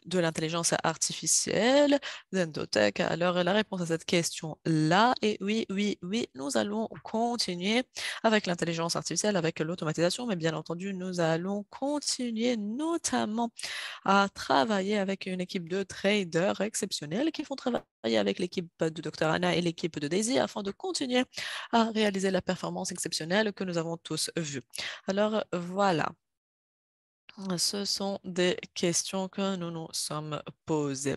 A: de l'intelligence artificielle, d'Endotech. Alors, la réponse à cette question-là est oui, oui, oui, nous allons continuer avec l'intelligence artificielle, avec l'automatisation, mais bien entendu, nous allons continuer notamment à travailler avec une équipe de traders exceptionnels qui font travailler avec l'équipe de Dr. Anna et l'équipe de Daisy afin de continuer à réaliser la performance exceptionnelle que nous avons tous vue. Alors, voilà. Ce sont des questions que nous nous sommes posées.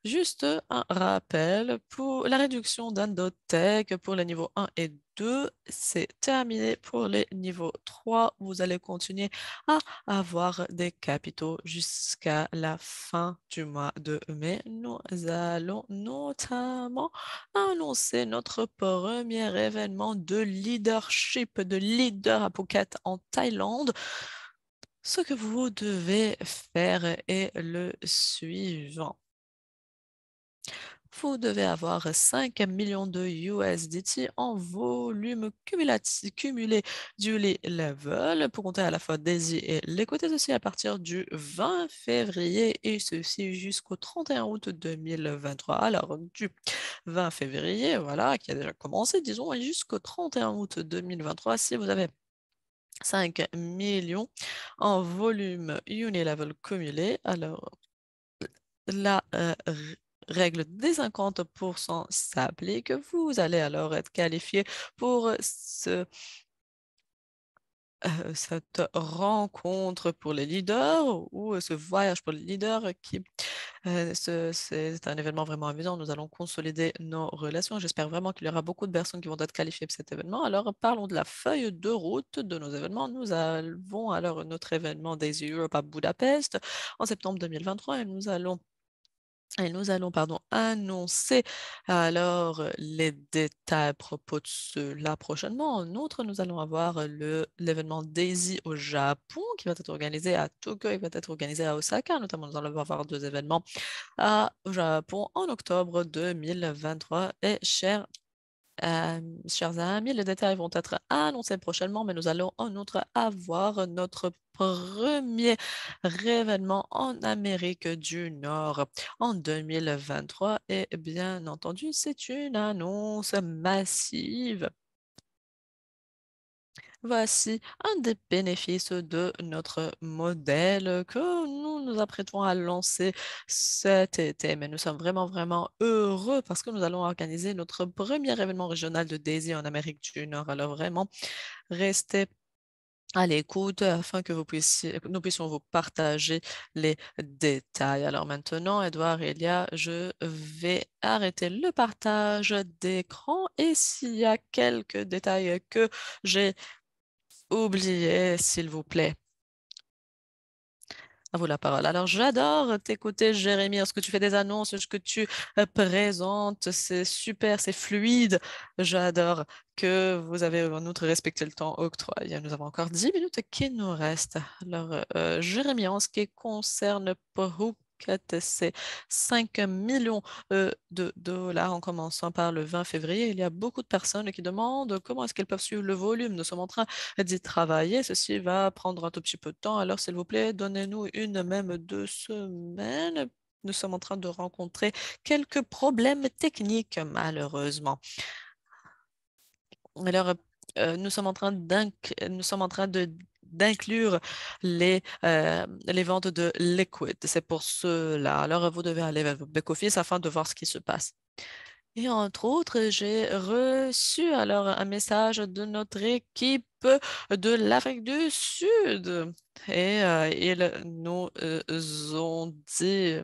A: Juste un rappel, pour la réduction d'Endotech pour les niveaux 1 et 2, c'est terminé. Pour les niveaux 3, vous allez continuer à avoir des capitaux jusqu'à la fin du mois de mai. Nous allons notamment annoncer notre premier événement de leadership, de leader à Phuket en Thaïlande. Ce que vous devez faire est le suivant. Vous devez avoir 5 millions de USDT en volume cumulé du level pour compter à la fois Daisy et l'écouter ceci à partir du 20 février et ceci jusqu'au 31 août 2023. Alors, du 20 février, voilà, qui a déjà commencé, disons, et jusqu'au 31 août 2023, si vous avez 5 millions en volume Unilevel cumulé. Alors, la règle des 50% s'applique. Vous allez alors être qualifié pour cette rencontre pour les leaders ou ce voyage pour les leaders qui c'est un événement vraiment amusant. Nous allons consolider nos relations. J'espère vraiment qu'il y aura beaucoup de personnes qui vont être qualifiées pour cet événement. Alors, parlons de la feuille de route de nos événements. Nous avons alors notre événement Daisy Europe à Budapest en septembre 2023 et nous allons annoncer alors les détails à propos de cela prochainement. En outre, nous allons avoir l'événement Daisy au Japon qui va être organisé à Tokyo, il va être organisé à Osaka. Notamment, nous allons avoir deux événements au Japon en octobre 2023. Et chers amis, les détails vont être annoncés prochainement, mais nous allons en outre avoir notre premier événement en Amérique du Nord en 2023. Et bien entendu, c'est une annonce massive. Voici un des bénéfices de notre modèle que nous nous apprêtons à lancer cet été. Mais nous sommes vraiment, vraiment heureux parce que nous allons organiser notre premier événement régional de Daisy en Amérique du Nord. Alors vraiment, restez à l'écoute afin que nous puissions vous partager les détails. Alors maintenant, Edouard et Elia, je vais arrêter le partage d'écran et s'il y a quelques détails que j'ai oublié, s'il vous plaît. À vous la parole. Alors, j'adore t'écouter, Jérémy, lorsque tu fais des annonces, ce que tu présentes, c'est super, c'est fluide. J'adore que vous avez en outre respecté le temps octroyé. Nous avons encore 10 minutes qui nous restent. Alors, Jérémy, en ce qui concerne c'est 5 millions de dollars en commençant par le 20 février. Il y a beaucoup de personnes qui demandent comment est-ce qu'elles peuvent suivre le volume. Nous sommes en train d'y travailler. Ceci va prendre un tout petit peu de temps. Alors, s'il vous plaît, donnez-nous une même 2 semaines. Nous sommes en train de rencontrer quelques problèmes techniques, malheureusement. Alors, nous sommes en train d'inclure les ventes de liquid. C'est pour cela. Alors, vous devez aller vers votre back-office afin de voir ce qui se passe. Et entre autres, j'ai reçu alors un message de notre équipe de l'Afrique du Sud. Et ils nous ont dit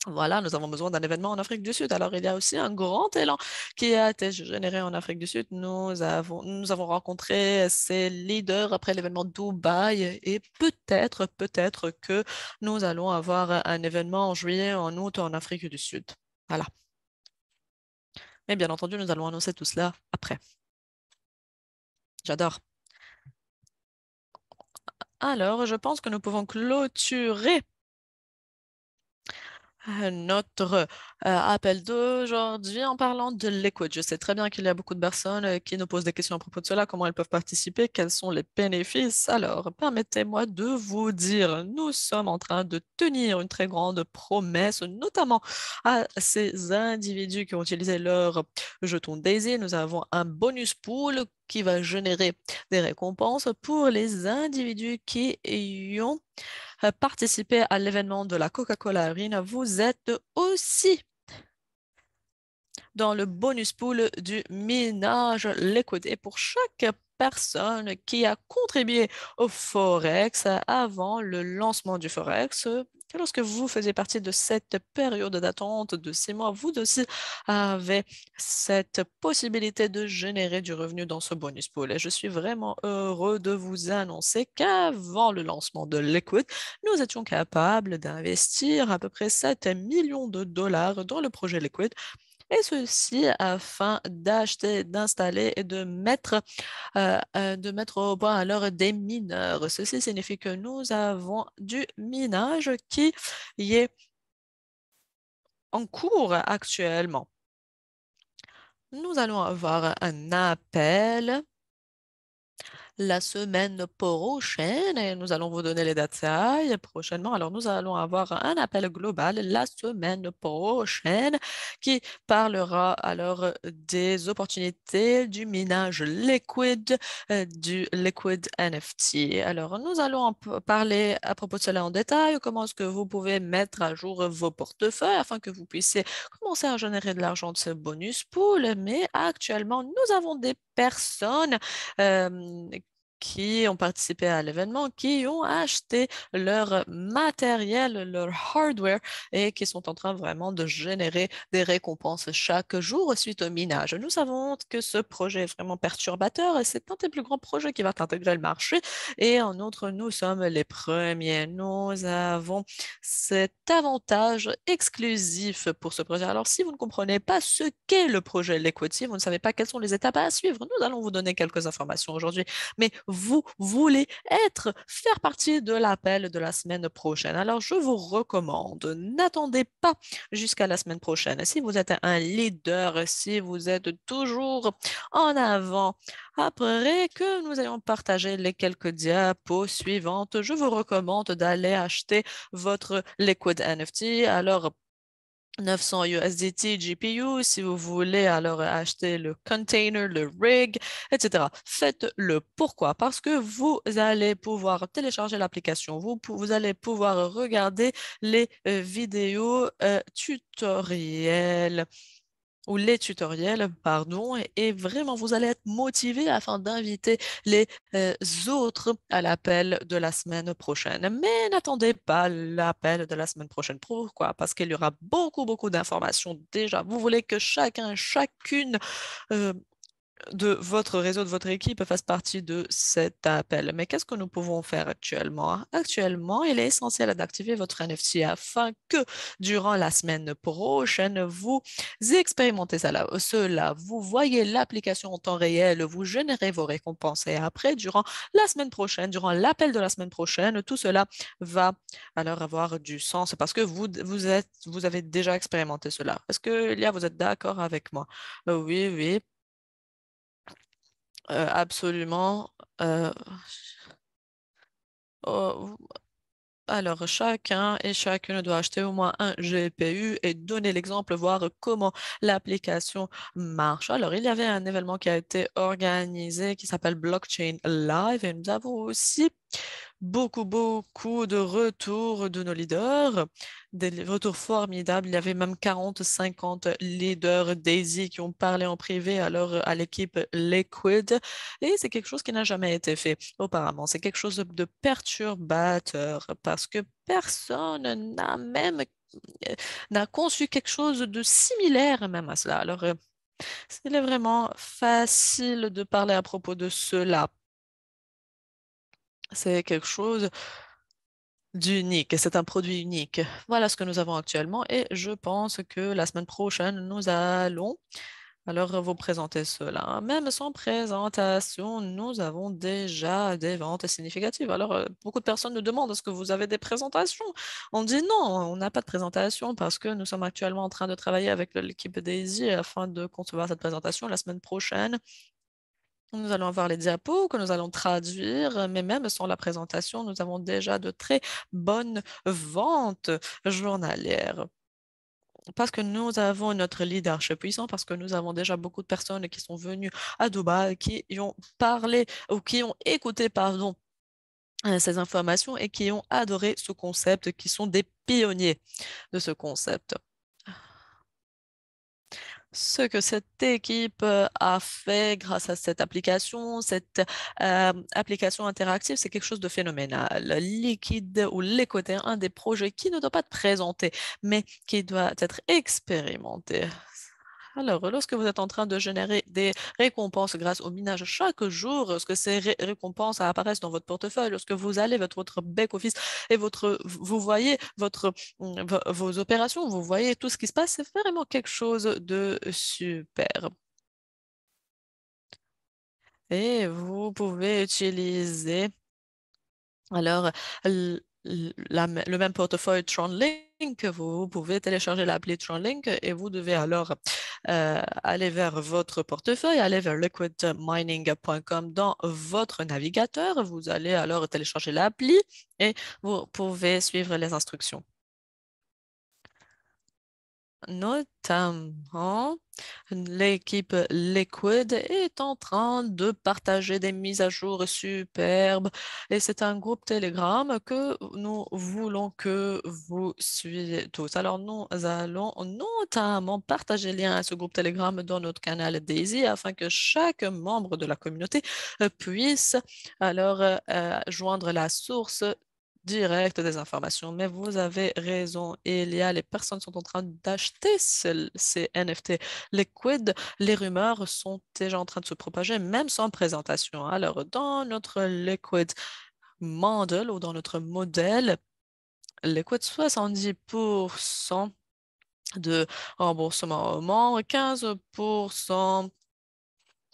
A: voilà, nous avons besoin d'un événement en Afrique du Sud. Alors, il y a aussi un grand élan qui a été généré en Afrique du Sud. Nous avons rencontré ces leaders après l'événement Dubaï et peut-être que nous allons avoir un événement en juillet, en août en Afrique du Sud. Voilà. Mais bien entendu, nous allons annoncer tout cela après. J'adore. Alors, je pense que nous pouvons clôturer notre appel d'aujourd'hui en parlant de l'écoute. Je sais très bien qu'il y a beaucoup de personnes qui nous posent des questions à propos de cela, comment elles peuvent participer, quels sont les bénéfices. Alors, permettez-moi de vous dire, nous sommes en train de tenir une très grande promesse, notamment à ces individus qui ont utilisé leur jeton Daisy. Nous avons un bonus pool qui va générer des récompenses pour les individus qui ont participé à l'événement de la Coca-Cola Arena. Vous êtes aussi dans le bonus pool du minage liquide. Et pour chaque personne qui a contribué au Forex avant le lancement du Forex, lorsque vous faisiez partie de cette période d'attente de 6 mois, vous aussi avez cette possibilité de générer du revenu dans ce bonus pool. Et je suis vraiment heureux de vous annoncer qu'avant le lancement de Liquid, nous étions capables d'investir à peu près 7 millions de dollars dans le projet Liquid et ceci afin d'acheter, d'installer et de mettre au point alors des mineurs. Ceci signifie que nous avons du minage qui y est en cours actuellement. Nous allons avoir un appel la semaine prochaine et nous allons vous donner les détails prochainement. Alors, nous allons avoir un appel global la semaine prochaine qui parlera alors des opportunités du minage liquide, du liquid NFT. Alors, nous allons parler à propos de cela en détail, comment est-ce que vous pouvez mettre à jour vos portefeuilles afin que vous puissiez commencer à générer de l'argent de ce bonus pool. Mais actuellement, nous avons des personnes euh, qui ont participé à l'événement, qui ont acheté leur matériel, leur hardware et qui sont en train vraiment de générer des récompenses chaque jour suite au minage. Nous savons que ce projet est vraiment perturbateur et c'est un des plus grands projets qui va intégrer le marché. Et en outre, nous sommes les premiers. Nous avons cet avantage exclusif pour ce projet. Alors, si vous ne comprenez pas ce qu'est le projet L'Equity, vous ne savez pas quelles sont les étapes à suivre, nous allons vous donner quelques informations aujourd'hui, mais vous voulez faire partie de l'appel de la semaine prochaine. Alors, je vous recommande, n'attendez pas jusqu'à la semaine prochaine. Si vous êtes un leader, si vous êtes toujours en avant, après que nous ayons partagé les quelques diapos suivantes, je vous recommande d'aller acheter votre Liquid NFT. Alors, 900 USDT GPU, si vous voulez alors acheter le container, le rig, etc. Faites-le. Pourquoi? Parce que vous allez pouvoir télécharger l'application, vous allez pouvoir regarder les vidéos tutoriels ou les tutoriels, pardon, et vraiment, vous allez être motivé afin d'inviter les autres à l'appel de la semaine prochaine. Mais n'attendez pas l'appel de la semaine prochaine. Pourquoi? Parce qu'il y aura beaucoup d'informations déjà. Vous voulez que chacune euh, de votre réseau, de votre équipe fasse partie de cet appel. Mais qu'est-ce que nous pouvons faire actuellement? Actuellement, il est essentiel d'activer votre NFT afin que durant la semaine prochaine, vous expérimentez cela. Vous voyez l'application en temps réel, vous générez vos récompenses et après, durant la semaine prochaine, durant l'appel de la semaine prochaine, tout cela va alors avoir du sens parce que vous avez déjà expérimenté cela. Est-ce que, Lia, vous êtes d'accord avec moi? Oui, oui. Absolument. Euh, oh, alors, chacun et chacune doit acheter au moins un GPU et donner l'exemple, voir comment l'application marche. Alors, il y avait un événement qui a été organisé qui s'appelle Blockchain Live et nous avons aussi beaucoup de retours de nos leaders, des retours formidables. Il y avait même 40, 50 leaders Daisy qui ont parlé en privé à l'équipe Liquid. Et c'est quelque chose qui n'a jamais été fait auparavant. C'est quelque chose de perturbateur parce que personne n'a conçu quelque chose de similaire même à cela. Alors, il est vraiment facile de parler à propos de cela. C'est quelque chose d'unique, c'est un produit unique. Voilà ce que nous avons actuellement et je pense que la semaine prochaine, nous allons alors vous présenter cela. Même sans présentation, nous avons déjà des ventes significatives. Alors, beaucoup de personnes nous demandent est-ce que vous avez des présentations? On dit non, on n'a pas de présentation parce que nous sommes actuellement en train de travailler avec l'équipe Daisy afin de concevoir cette présentation la semaine prochaine. Nous allons avoir les diapos que nous allons traduire, mais même sans la présentation, nous avons déjà de très bonnes ventes journalières. Parce que nous avons notre leadership puissant, parce que nous avons déjà beaucoup de personnes qui sont venues à Dubaï, qui y ont parlé ou qui ont écouté, pardon, ces informations et qui ont adoré ce concept, qui sont des pionniers de ce concept. Ce que cette équipe a fait grâce à cette application, application interactive, c'est quelque chose de phénoménal. Liquide ou Liquid est un des projets qui ne doit pas être présenté, mais qui doit être expérimenté. Alors, lorsque vous êtes en train de générer des récompenses grâce au minage chaque jour, lorsque ces récompenses apparaissent dans votre portefeuille, lorsque vous allez vers votre back-office et vous voyez vos opérations, vous voyez tout ce qui se passe, c'est vraiment quelque chose de super. Et vous pouvez utiliser alors, le même portefeuille TronLink, vous pouvez télécharger l'appli TronLink et vous devez alors aller vers votre portefeuille, aller vers liquidmining.com dans votre navigateur. Vous allez alors télécharger l'appli et vous pouvez suivre les instructions. Notamment, l'équipe Liquid est en train de partager des mises à jour superbes et c'est un groupe Telegram que nous voulons que vous suiviez tous. Alors, nous allons notamment partager le lien à ce groupe Telegram dans notre canal Daisy afin que chaque membre de la communauté puisse alors joindre la source directe des informations. Mais vous avez raison, les personnes sont en train d'acheter ces NFT liquides. Les rumeurs sont déjà en train de se propager, même sans présentation. Alors, dans notre liquid model ou dans notre modèle, liquid 70% de remboursement au moment, 15%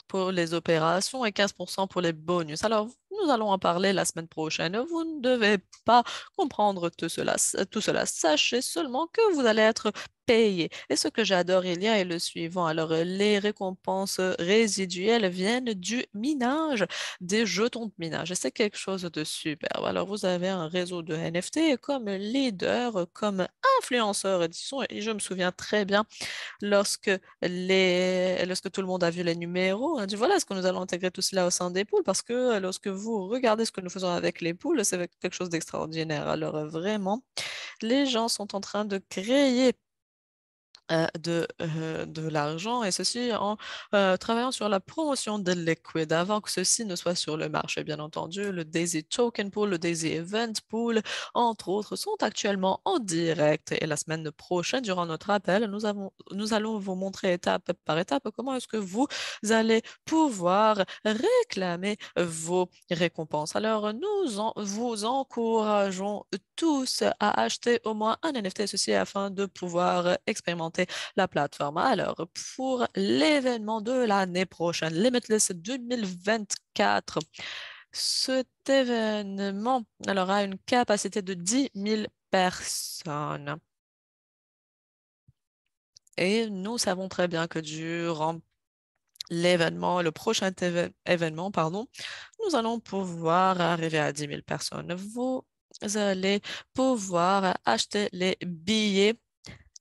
A: pour les opérations et 15% pour les bonus. Alors, nous allons en parler la semaine prochaine. Vous ne devez pas comprendre tout cela. Sachez seulement que vous allez être payé. Et ce que j'adore, il y a est le suivant. Alors, les récompenses résiduelles viennent du minage, des jetons de minage. Et c'est quelque chose de super. Alors, vous avez un réseau de NFT comme leader, comme influenceur, disons, et je me souviens très bien lorsque lorsque tout le monde a vu les numéros, on a dit voilà, est-ce que nous allons intégrer tout cela au sein des poules? Parce que lorsque vous regardez ce que nous faisons avec les poules, c'est quelque chose d'extraordinaire. Alors vraiment, les gens sont en train de créer de l'argent, et ceci en travaillant sur la promotion de Liquid avant que ceci ne soit sur le marché. Bien entendu, le Daisy Token Pool, le Daisy Event Pool, entre autres, sont actuellement en direct. Et la semaine prochaine, durant notre appel, nous allons vous montrer étape par étape comment est-ce que vous allez pouvoir réclamer vos récompenses. Alors, vous encourageons tous à acheter au moins un NFT, ceci afin de pouvoir expérimenter la plateforme. Alors, pour l'événement de l'année prochaine, Limitless 2024, cet événement alors, a une capacité de 10 000 personnes. Et nous savons très bien que durant le prochain événement, pardon, nous allons pouvoir arriver à 10 000 personnes. Vous allez pouvoir acheter les billets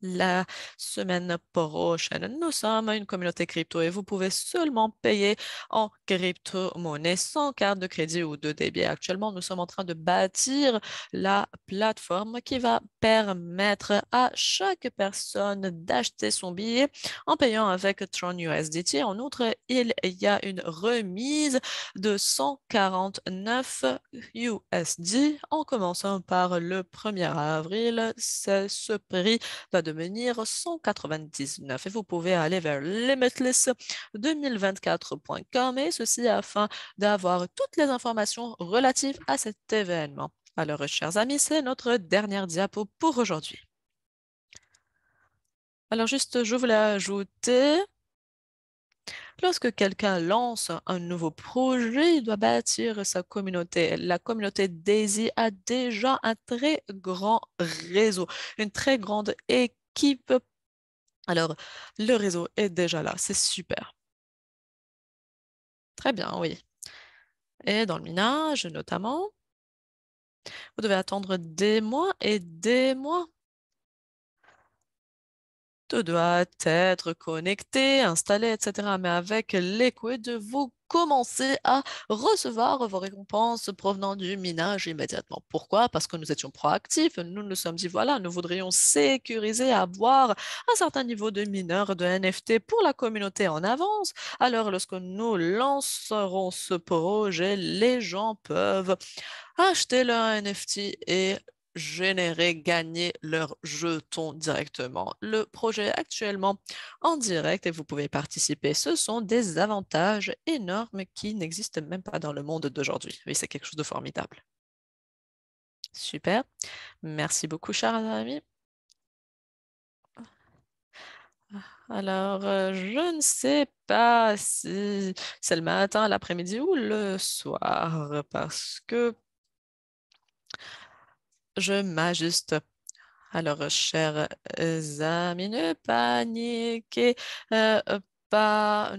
A: la semaine prochaine. Nous sommes une communauté crypto et vous pouvez seulement payer en crypto-monnaie sans carte de crédit ou de débit. Actuellement, nous sommes en train de bâtir la plateforme qui va permettre à chaque personne d'acheter son billet en payant avec Tron USDT. En outre, il y a une remise de 149 USD en commençant par le 1er avril. Ce prix va devenir 199 et vous pouvez aller vers limitless2024.com et ceci afin d'avoir toutes les informations relatives à cet événement. Alors, chers amis, c'est notre dernière diapo pour aujourd'hui. Alors, juste, je voulais ajouter, lorsque quelqu'un lance un nouveau projet, il doit bâtir sa communauté. La communauté Daisy a déjà un très grand réseau, une très grande équipe. Alors, le réseau est déjà là, c'est super. Très bien, oui. Et dans le minage, notamment, vous devez attendre des mois et des mois. Tout doit être connecté, installé, etc. Mais avec Liquid, vous commencez à recevoir vos récompenses provenant du minage immédiatement. Pourquoi? Parce que nous étions proactifs. Nous nous sommes dit, voilà, nous voudrions sécuriser, avoir un certain niveau de mineur de NFT pour la communauté en avance. Alors, lorsque nous lancerons ce projet, les gens peuvent acheter leur NFT et générer, gagner leurs jetons directement. Le projet est actuellement en direct et vous pouvez participer. Ce sont des avantages énormes qui n'existent même pas dans le monde d'aujourd'hui. Oui, c'est quelque chose de formidable. Super. Merci beaucoup, chers amis. Alors, je ne sais pas si c'est le matin, l'après-midi ou le soir, parce que je m'ajuste. Alors, chers amis, ne paniquez pas,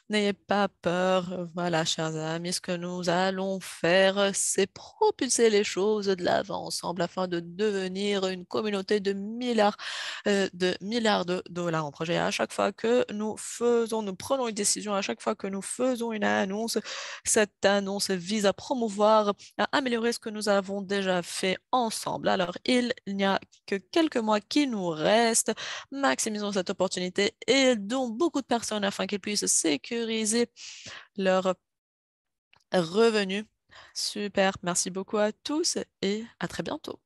A: n'ayez pas peur. Voilà, chers amis, ce que nous allons faire, c'est propulser les choses de l'avant ensemble afin de devenir une communauté de milliards de dollars en projet. À chaque fois que nous prenons une décision, à chaque fois que nous faisons une annonce, cette annonce vise à promouvoir, à améliorer ce que nous avons déjà fait ensemble. Alors, il n'y a que quelques mois qui nous restent. Maximisons cette opportunité et aidons beaucoup de personnes afin qu'ils puissent sécuriser leurs revenus. Super, merci beaucoup à tous et à très bientôt.